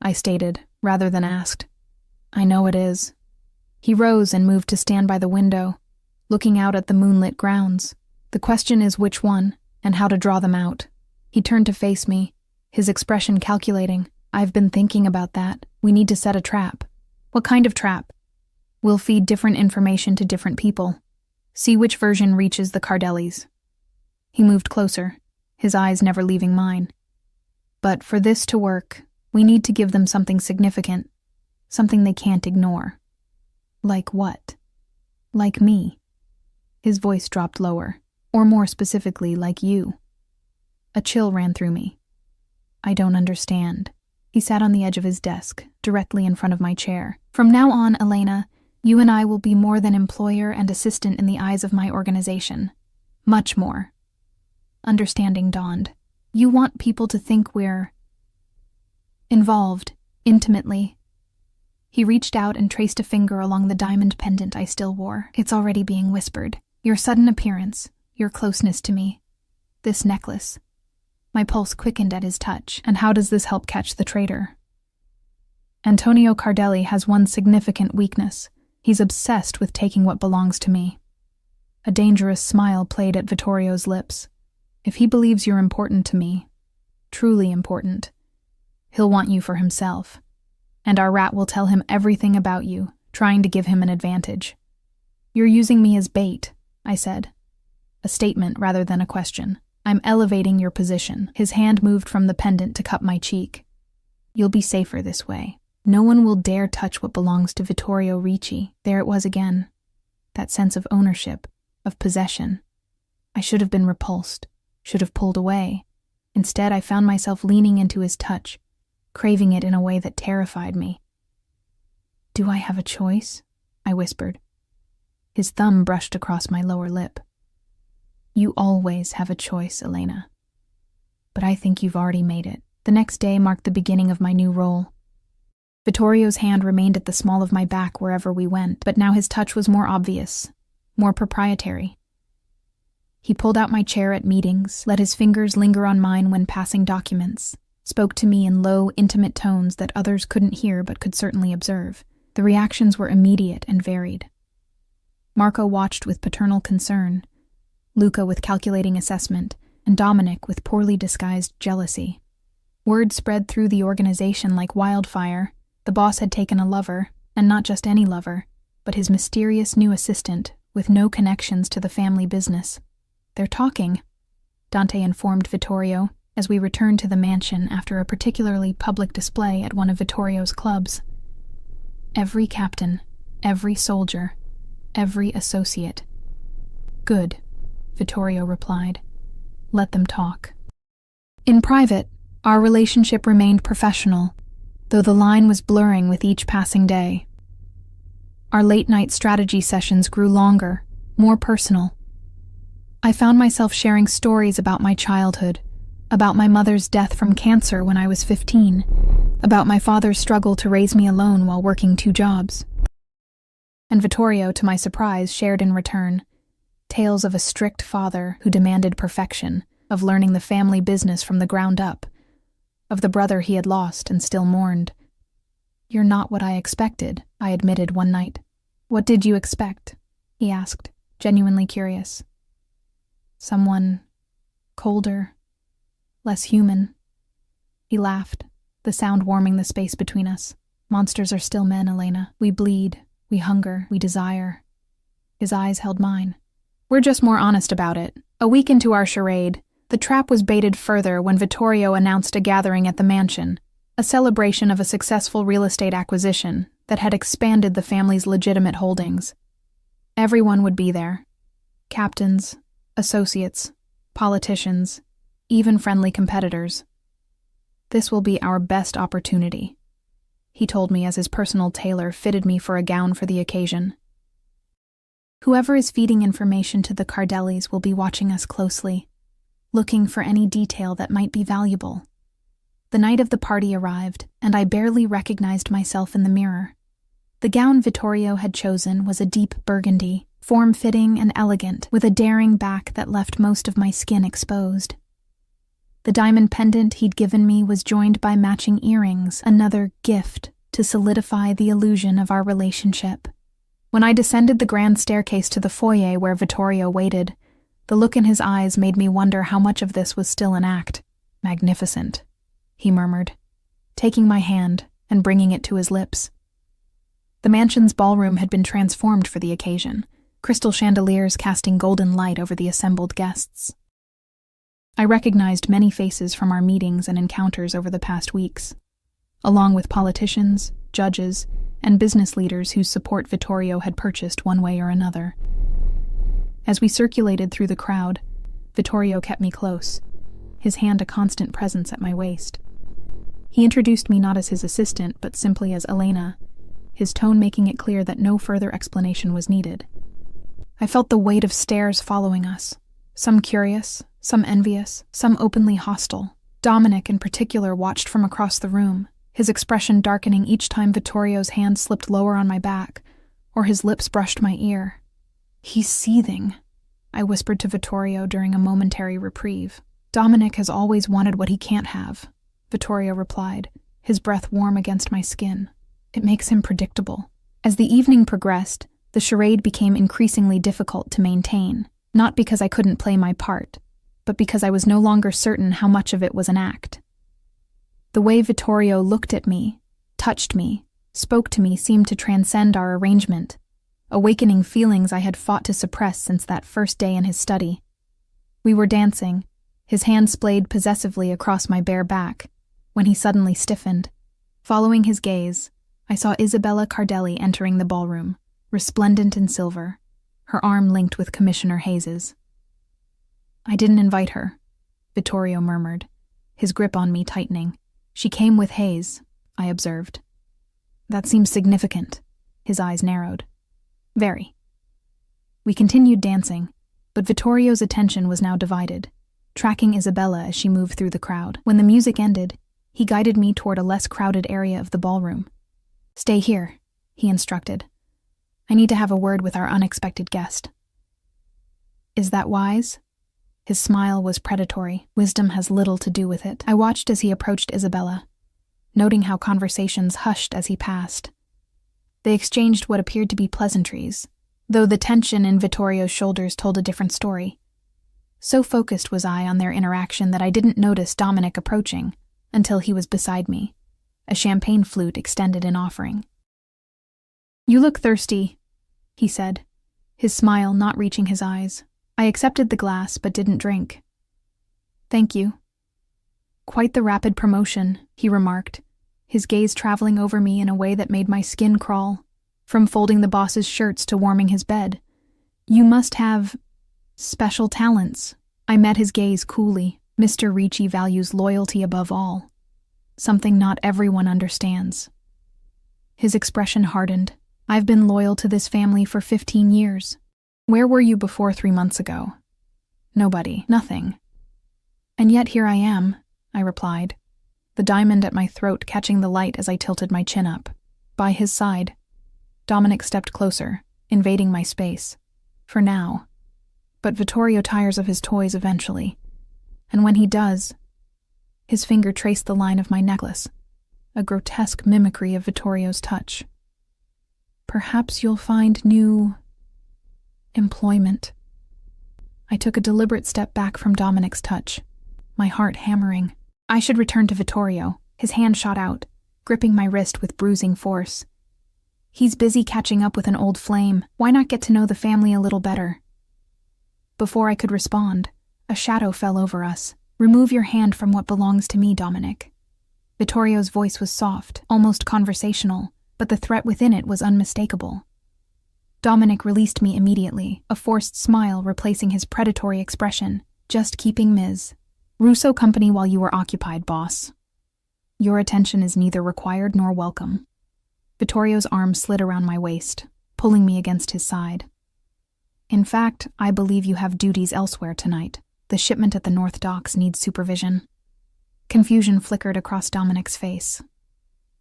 I stated, rather than asked. I know it is. He rose and moved to stand by the window, looking out at the moonlit grounds. The question is which one, and how to draw them out. He turned to face me, his expression calculating. I've been thinking about that. We need to set a trap. What kind of trap? We'll feed different information to different people. See which version reaches the Cardellis. He moved closer, his eyes never leaving mine. But for this to work, we need to give them something significant, something they can't ignore. Like what? Like me. His voice dropped lower, or more specifically, like you. A chill ran through me. I don't understand. He sat on the edge of his desk, directly in front of my chair. From now on, Elena, you and I will be more than employer and assistant in the eyes of my organization. Much more. Understanding dawned. You want people to think we're involved, intimately. He reached out and traced a finger along the diamond pendant I still wore. It's already being whispered. Your sudden appearance, your closeness to me. This necklace. My pulse quickened at his touch. And how does this help catch the traitor? Antonio Cardelli has one significant weakness. He's obsessed with taking what belongs to me. A dangerous smile played at Vittorio's lips. If he believes you're important to me, truly important, he'll want you for himself. And our rat will tell him everything about you, trying to give him an advantage. You're using me as bait, I said. A statement rather than a question. I'm elevating your position. His hand moved from the pendant to cup my cheek. You'll be safer this way. No one will dare touch what belongs to Vittorio Ricci. There it was again. That sense of ownership, of possession. I should have been repulsed, should have pulled away. Instead, I found myself leaning into his touch, craving it in a way that terrified me. Do I have a choice? I whispered. His thumb brushed across my lower lip. You always have a choice, Elena. But I think you've already made it. The next day marked the beginning of my new role. Vittorio's hand remained at the small of my back wherever we went, but now his touch was more obvious, more proprietary. He pulled out my chair at meetings, let his fingers linger on mine when passing documents, spoke to me in low, intimate tones that others couldn't hear but could certainly observe. The reactions were immediate and varied. Marco watched with paternal concern, Luca with calculating assessment, and Dominic with poorly disguised jealousy. Word spread through the organization like wildfire. The boss had taken a lover, and not just any lover, but his mysterious new assistant with no connections to the family business. They're talking, Dante informed Vittorio as we returned to the mansion after a particularly public display at one of Vittorio's clubs. Every captain, every soldier, every associate. Good, Vittorio replied. Let them talk. In private, our relationship remained professional, though the line was blurring with each passing day. Our late-night strategy sessions grew longer, more personal. I found myself sharing stories about my childhood, about my mother's death from cancer when I was 15, about my father's struggle to raise me alone while working 2 jobs. And Vittorio, to my surprise, shared in return tales of a strict father who demanded perfection, of learning the family business from the ground up, of the brother he had lost and still mourned. "You're not what I expected," I admitted one night. "What did you expect?" he asked, genuinely curious. "Someone colder, less human." He laughed, the sound warming the space between us. "Monsters are still men, Elena. We bleed, we hunger, we desire." His eyes held mine. "We're just more honest about it." A week into our charade, the trap was baited further when Vittorio announced a gathering at the mansion, a celebration of a successful real estate acquisition that had expanded the family's legitimate holdings. Everyone would be there. Captains, associates, politicians, even friendly competitors. "This will be our best opportunity," he told me as his personal tailor fitted me for a gown for the occasion. "Whoever is feeding information to the Cardellis will be watching us closely, looking for any detail that might be valuable." The night of the party arrived, and I barely recognized myself in the mirror. The gown Vittorio had chosen was a deep burgundy, form-fitting and elegant, with a daring back that left most of my skin exposed. The diamond pendant he'd given me was joined by matching earrings, another gift to solidify the illusion of our relationship. When I descended the grand staircase to the foyer where Vittorio waited, the look in his eyes made me wonder how much of this was still an act. "Magnificent," he murmured, taking my hand and bringing it to his lips. The mansion's ballroom had been transformed for the occasion, crystal chandeliers casting golden light over the assembled guests. I recognized many faces from our meetings and encounters over the past weeks, along with politicians, judges, and business leaders whose support Vittorio had purchased one way or another. As we circulated through the crowd, Vittorio kept me close, his hand a constant presence at my waist. He introduced me not as his assistant, but simply as Elena, his tone making it clear that no further explanation was needed. I felt the weight of stares following us, some curious, some envious, some openly hostile. Dominic, in particular, watched from across the room, his expression darkening each time Vittorio's hand slipped lower on my back, or his lips brushed my ear. "He's seething," I whispered to Vittorio during a momentary reprieve. "Dominic has always wanted what he can't have," Vittorio replied, his breath warm against my skin. "It makes him predictable." As the evening progressed, the charade became increasingly difficult to maintain, not because I couldn't play my part, but because I was no longer certain how much of it was an act. The way Vittorio looked at me, touched me, spoke to me seemed to transcend our arrangement, awakening feelings I had fought to suppress since that first day in his study. We were dancing, his hand splayed possessively across my bare back, when he suddenly stiffened. Following his gaze, I saw Isabella Cardelli entering the ballroom, resplendent in silver, her arm linked with Commissioner Hayes's. "I didn't invite her," Vittorio murmured, his grip on me tightening. "She came with Hayes," I observed. "That seems significant." His eyes narrowed. "Very." We continued dancing, but Vittorio's attention was now divided, tracking Isabella as she moved through the crowd. When the music ended, he guided me toward a less crowded area of the ballroom. "Stay here," he instructed. "I need to have a word with our unexpected guest." "Is that wise?" His smile was predatory. "Wisdom has little to do with it." I watched as he approached Isabella, noting how conversations hushed as he passed. They exchanged what appeared to be pleasantries, though the tension in Vittorio's shoulders told a different story. So focused was I on their interaction that I didn't notice Dominic approaching until he was beside me, a champagne flute extended in offering. "You look thirsty," he said, his smile not reaching his eyes. I accepted the glass but didn't drink. "Thank you." "Quite the rapid promotion," he remarked, his gaze traveling over me in a way that made my skin crawl, from folding the boss's shirts to warming his bed. "You must have special talents." I met his gaze coolly. Mr. Ricci values loyalty above all, something not everyone understands. His expression hardened. "I've been loyal to this family for 15 years. Where were you before 3 months ago?" "Nobody, nothing." "And yet here I am," I replied, the diamond at my throat catching the light as I tilted my chin up. By his side, Dominic stepped closer, invading my space. For now. But Vittorio tires of his toys eventually. And when he does, his finger traced the line of my necklace, a grotesque mimicry of Vittorio's touch. Perhaps you'll find new employment. I took a deliberate step back from Dominic's touch, my heart hammering. I should return to Vittorio. His hand shot out, gripping my wrist with bruising force. He's busy catching up with an old flame. Why not get to know the family a little better? Before I could respond, a shadow fell over us. Remove your hand from what belongs to me, Dominic. Vittorio's voice was soft, almost conversational, but the threat within it was unmistakable. Dominic released me immediately, a forced smile replacing his predatory expression. Just keeping Ms. Russo company while you were occupied, boss. Your attention is neither required nor welcome. Vittorio's arm slid around my waist, pulling me against his side. In fact, I believe you have duties elsewhere tonight. The shipment at the North Docks needs supervision. Confusion flickered across Dominic's face.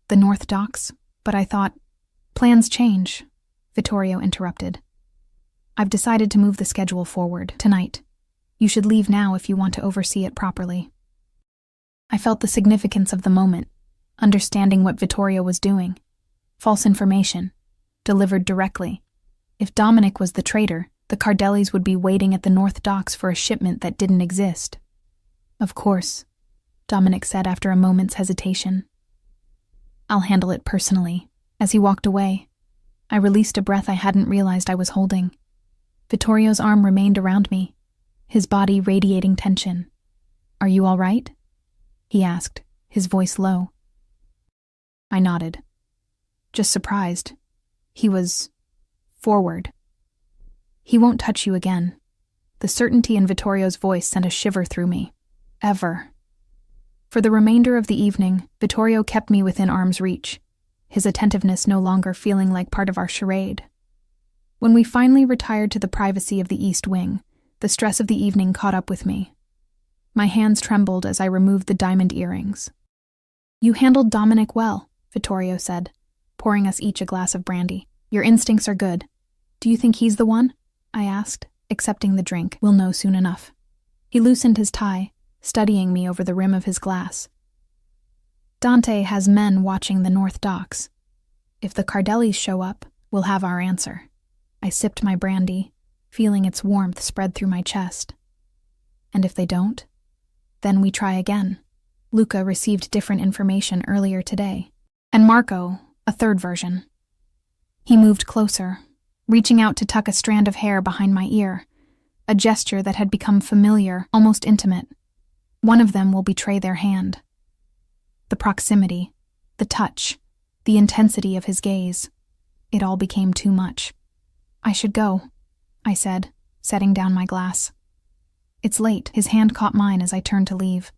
The North Docks? But I thought, plans change, Vittorio interrupted. I've decided to move the schedule forward, tonight. You should leave now if you want to oversee it properly. I felt the significance of the moment, understanding what Vittorio was doing. False information, delivered directly. If Dominic was the traitor, the Cardellis would be waiting at the North Docks for a shipment that didn't exist. Of course, Dominic said after a moment's hesitation. I'll handle it personally. As he walked away, I released a breath I hadn't realized I was holding. Vittorio's arm remained around me, his body radiating tension. Are you all right? He asked, his voice low. I nodded. Just surprised. He was forward. He won't touch you again. The certainty in Vittorio's voice sent a shiver through me. Ever. For the remainder of the evening, Vittorio kept me within arm's reach, his attentiveness no longer feeling like part of our charade. When we finally retired to the privacy of the East Wing, the stress of the evening caught up with me. My hands trembled as I removed the diamond earrings. You handled Dominic well, Vittorio said, pouring us each a glass of brandy. Your instincts are good. Do you think he's the one? I asked, accepting the drink. We'll know soon enough. He loosened his tie, studying me over the rim of his glass. Dante has men watching the North Docks. If the Cardellis show up, we'll have our answer. I sipped my brandy, feeling its warmth spread through my chest. And if they don't? Then we try again. Luca received different information earlier today. And Marco, a third version. He moved closer, reaching out to tuck a strand of hair behind my ear, a gesture that had become familiar, almost intimate. One of them will betray their hand. The proximity, the touch, the intensity of his gaze. It all became too much. I should go, I said, setting down my glass. It's late. His hand caught mine as I turned to leave.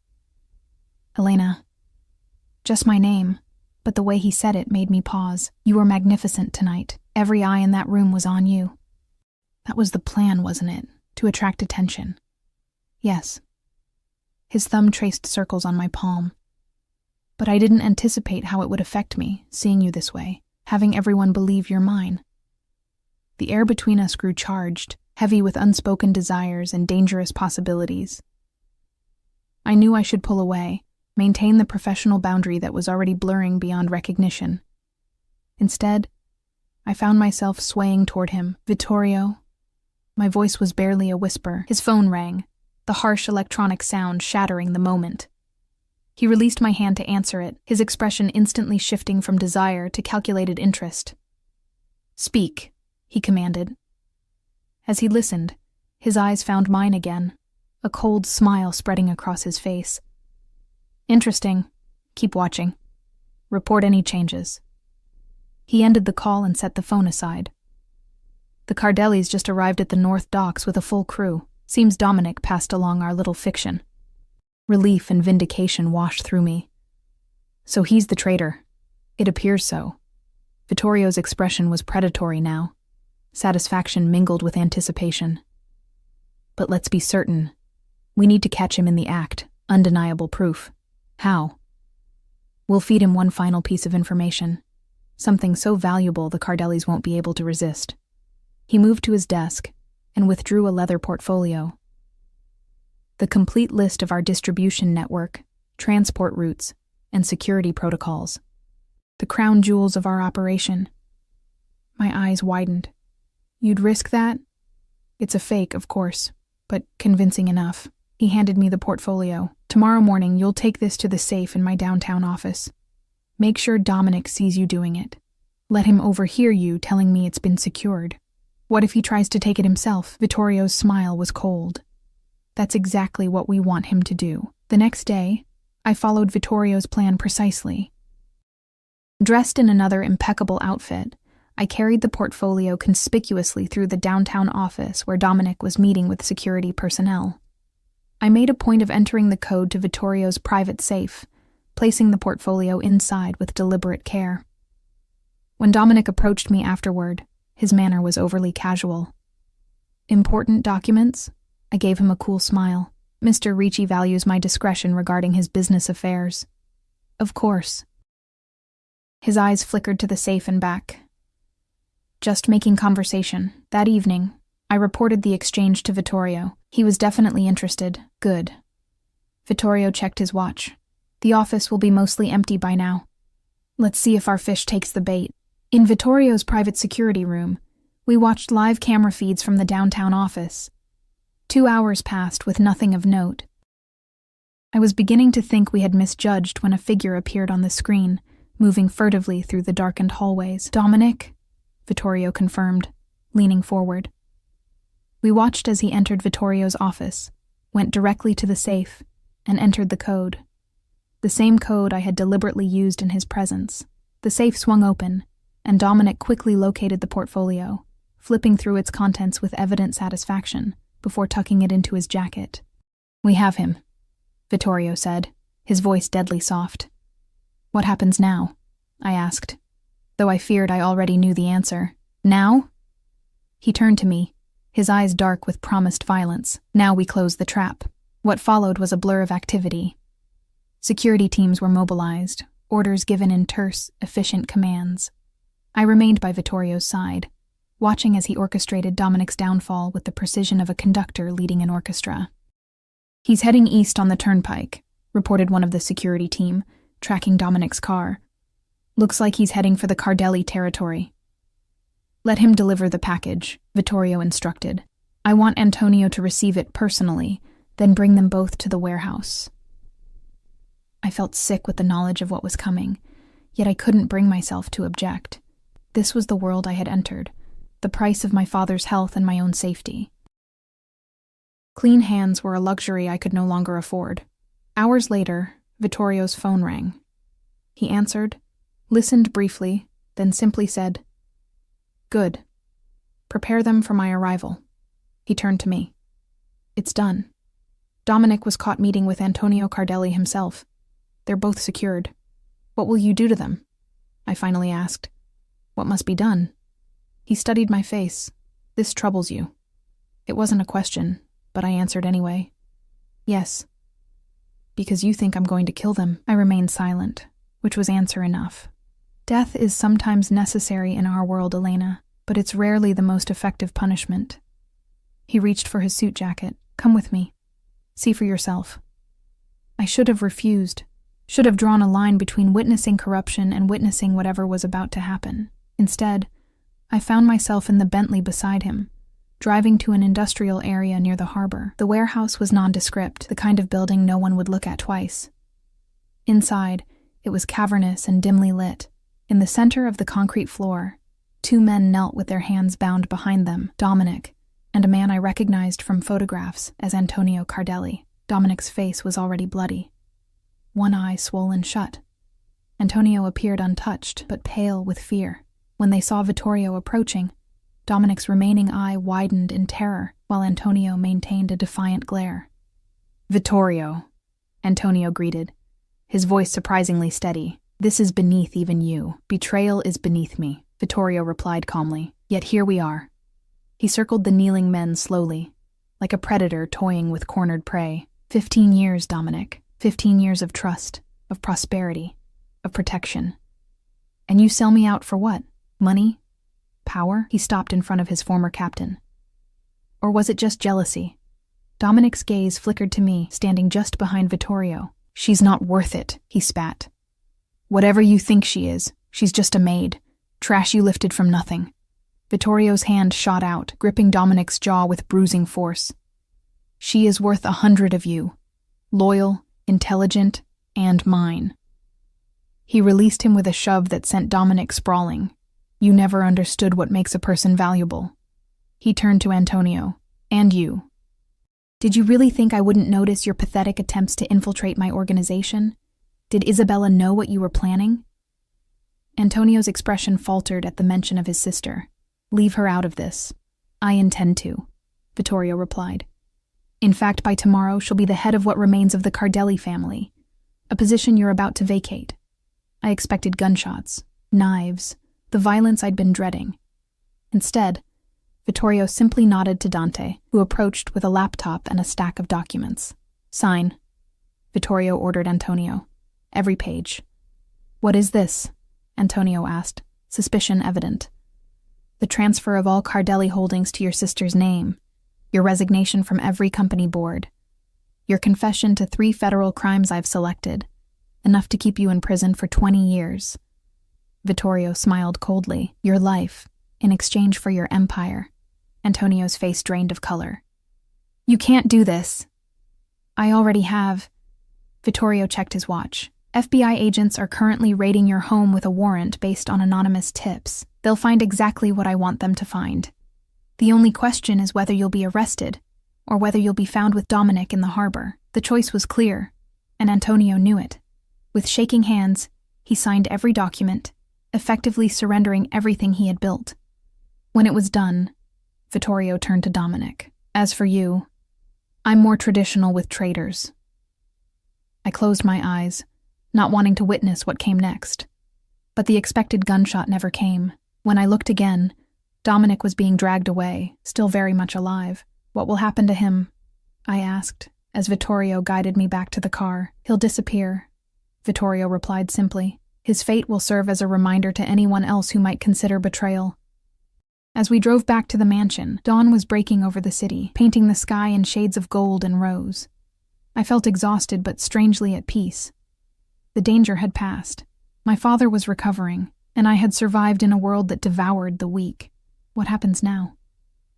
Elena. Just my name, but the way he said it made me pause. You were magnificent tonight. Every eye in that room was on you. That was the plan, wasn't it? To attract attention. Yes. His thumb traced circles on my palm. But I didn't anticipate how it would affect me, seeing you this way, having everyone believe you're mine. The air between us grew charged, heavy with unspoken desires and dangerous possibilities. I knew I should pull away, maintain the professional boundary that was already blurring beyond recognition. Instead, I found myself swaying toward him. Vittorio. My voice was barely a whisper. His phone rang, the harsh electronic sound shattering the moment. He released my hand to answer it, his expression instantly shifting from desire to calculated interest. Speak, he commanded. As he listened, his eyes found mine again, a cold smile spreading across his face. Interesting. Keep watching. Report any changes. He ended the call and set the phone aside. The Cardellis just arrived at the North Docks with a full crew. Seems Dominic passed along our little fiction. Relief and vindication washed through me. So he's the traitor. It appears so. Vittorio's expression was predatory now. Satisfaction mingled with anticipation. But let's be certain. We need to catch him in the act. Undeniable proof. How? We'll feed him one final piece of information. Something so valuable the Cardellis won't be able to resist. He moved to his desk and withdrew a leather portfolio. The complete list of our distribution network, transport routes, and security protocols. The crown jewels of our operation. My eyes widened. You'd risk that? It's a fake, of course, but convincing enough. He handed me the portfolio. Tomorrow morning, you'll take this to the safe in my downtown office. Make sure Dominic sees you doing it. Let him overhear you telling me it's been secured. What if he tries to take it himself? Vittorio's smile was cold. That's exactly what we want him to do. The next day, I followed Vittorio's plan precisely. Dressed in another impeccable outfit, I carried the portfolio conspicuously through the downtown office where Dominic was meeting with security personnel. I made a point of entering the code to Vittorio's private safe, placing the portfolio inside with deliberate care. When Dominic approached me afterward, his manner was overly casual. Important documents? I gave him a cool smile. Mr. Ricci values my discretion regarding his business affairs. Of course. His eyes flickered to the safe and back. Just making conversation. That evening, I reported the exchange to Vittorio. He was definitely interested. Good. Vittorio checked his watch. The office will be mostly empty by now. Let's see if our fish takes the bait. In Vittorio's private security room, we watched live camera feeds from the downtown office. 2 hours passed with nothing of note. I was beginning to think we had misjudged when a figure appeared on the screen, moving furtively through the darkened hallways. Dominic? Vittorio confirmed, leaning forward. We watched as he entered Vittorio's office, went directly to the safe, and entered the code. The same code I had deliberately used in his presence. The safe swung open, and Dominic quickly located the portfolio, flipping through its contents with evident satisfaction before tucking it into his jacket. We have him, Vittorio said, his voice deadly soft. What happens now? I asked, though I feared I already knew the answer. Now? He turned to me, his eyes dark with promised violence. Now we close the trap. What followed was a blur of activity. Security teams were mobilized, orders given in terse, efficient commands. I remained by Vittorio's side, watching as he orchestrated Dominic's downfall with the precision of a conductor leading an orchestra. He's heading east on the turnpike, reported one of the security team, tracking Dominic's car. Looks like he's heading for the Cardelli territory. Let him deliver the package, Vittorio instructed. I want Antonio to receive it personally, then bring them both to the warehouse. I felt sick with the knowledge of what was coming, yet I couldn't bring myself to object. This was the world I had entered, the price of my father's health and my own safety. Clean hands were a luxury I could no longer afford. Hours later, Vittorio's phone rang. He answered, listened briefly, then simply said, "Good. Prepare them for my arrival." He turned to me. "It's done. Dominic was caught meeting with Antonio Cardelli himself. They're both secured. What will you do to them?" I finally asked. "What must be done?" He studied my face. "This troubles you." It wasn't a question, but I answered anyway. "Yes." "Because you think I'm going to kill them." I remained silent, which was answer enough. Death is sometimes necessary in our world, Elena, but it's rarely the most effective punishment. He reached for his suit jacket. "Come with me. See for yourself." I should have refused, should have drawn a line between witnessing corruption and witnessing whatever was about to happen. Instead, I found myself in the Bentley beside him, driving to an industrial area near the harbor. The warehouse was nondescript, the kind of building no one would look at twice. Inside, it was cavernous and dimly lit. In the center of the concrete floor, 2 men knelt with their hands bound behind them, Dominic, and a man I recognized from photographs as Antonio Cardelli. Dominic's face was already bloody, one eye swollen shut. Antonio appeared untouched, but pale with fear. When they saw Vittorio approaching, Dominic's remaining eye widened in terror, while Antonio maintained a defiant glare. "Vittorio," Antonio greeted, his voice surprisingly steady. "This is beneath even you. Betrayal is beneath me," Vittorio replied calmly. "Yet here we are." He circled the kneeling men slowly, like a predator toying with cornered prey. 15 years, Dominic. 15 years of trust, of prosperity, of protection. And you sell me out for what? Money? Power? He stopped in front of his former captain. Or was it just jealousy? Dominic's gaze flickered to me, standing just behind Vittorio. She's not worth it, he spat. Whatever you think she is, she's just a maid. Trash you lifted from nothing. Vittorio's hand shot out, gripping Dominic's jaw with bruising force. She is worth 100 of you. Loyal, intelligent, and mine. He released him with a shove that sent Dominic sprawling. You never understood what makes a person valuable. He turned to Antonio. And you. Did you really think I wouldn't notice your pathetic attempts to infiltrate my organization? Did Isabella know what you were planning? Antonio's expression faltered at the mention of his sister. Leave her out of this. I intend to, Vittorio replied. In fact, by tomorrow, she'll be the head of what remains of the Cardelli family, a position you're about to vacate. I expected gunshots, knives, the violence I'd been dreading. Instead, Vittorio simply nodded to Dante, who approached with a laptop and a stack of documents. Sign, Vittorio ordered Antonio. Every page. What is this? Antonio asked, suspicion evident. The transfer of all Cardelli holdings to your sister's name, your resignation from every company board, your confession to 3 federal crimes I've selected, enough to keep you in prison for 20 years. Vittorio smiled coldly. Your life, in exchange for your empire. Antonio's face drained of color. You can't do this. I already have. Vittorio checked his watch. FBI agents are currently raiding your home with a warrant based on anonymous tips. They'll find exactly what I want them to find. The only question is whether you'll be arrested, or whether you'll be found with Dominic in the harbor. The choice was clear, and Antonio knew it. With shaking hands, he signed every document, effectively surrendering everything he had built. When it was done, Vittorio turned to Dominic. As for you, I'm more traditional with traitors. I closed my eyes, not wanting to witness what came next. But the expected gunshot never came. When I looked again, Dominic was being dragged away, still very much alive. What will happen to him? I asked, as Vittorio guided me back to the car. He'll disappear, Vittorio replied simply. His fate will serve as a reminder to anyone else who might consider betrayal. As we drove back to the mansion, dawn was breaking over the city, painting the sky in shades of gold and rose. I felt exhausted but strangely at peace. The danger had passed. My father was recovering, and I had survived in a world that devoured the weak. What happens now?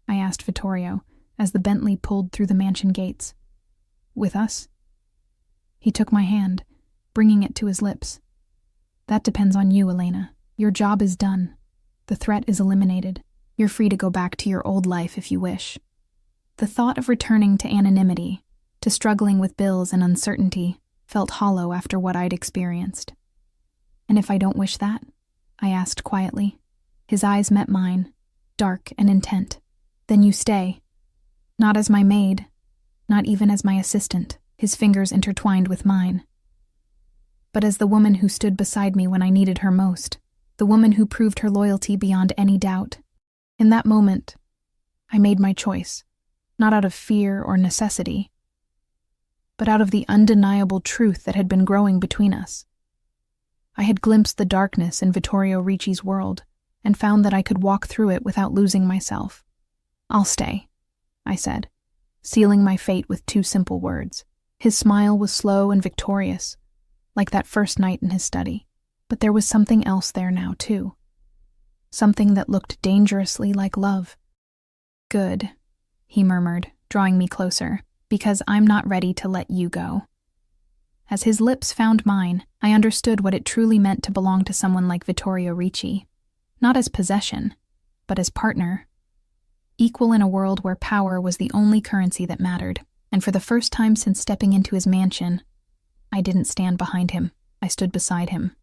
I asked Vittorio, as the Bentley pulled through the mansion gates. With us? He took my hand, bringing it to his lips. That depends on you, Elena. Your job is done. The threat is eliminated. You're free to go back to your old life if you wish. The thought of returning to anonymity, to struggling with bills and uncertainty, felt hollow after what I'd experienced. And if I don't wish that? I asked quietly. His eyes met mine, dark and intent. Then you stay. Not as my maid, not even as my assistant, his fingers intertwined with mine. But as the woman who stood beside me when I needed her most, the woman who proved her loyalty beyond any doubt. In that moment, I made my choice, not out of fear or necessity, but out of the undeniable truth that had been growing between us. I had glimpsed the darkness in Vittorio Ricci's world and found that I could walk through it without losing myself. I'll stay, I said, sealing my fate with 2 simple words. His smile was slow and victorious, like that first night in his study. But there was something else there now, too. Something that looked dangerously like love. Good, he murmured, drawing me closer, because I'm not ready to let you go. As his lips found mine, I understood what it truly meant to belong to someone like Vittorio Ricci, not as possession, but as partner. Equal in a world where power was the only currency that mattered, and for the first time since stepping into his mansion, I didn't stand behind him. I stood beside him.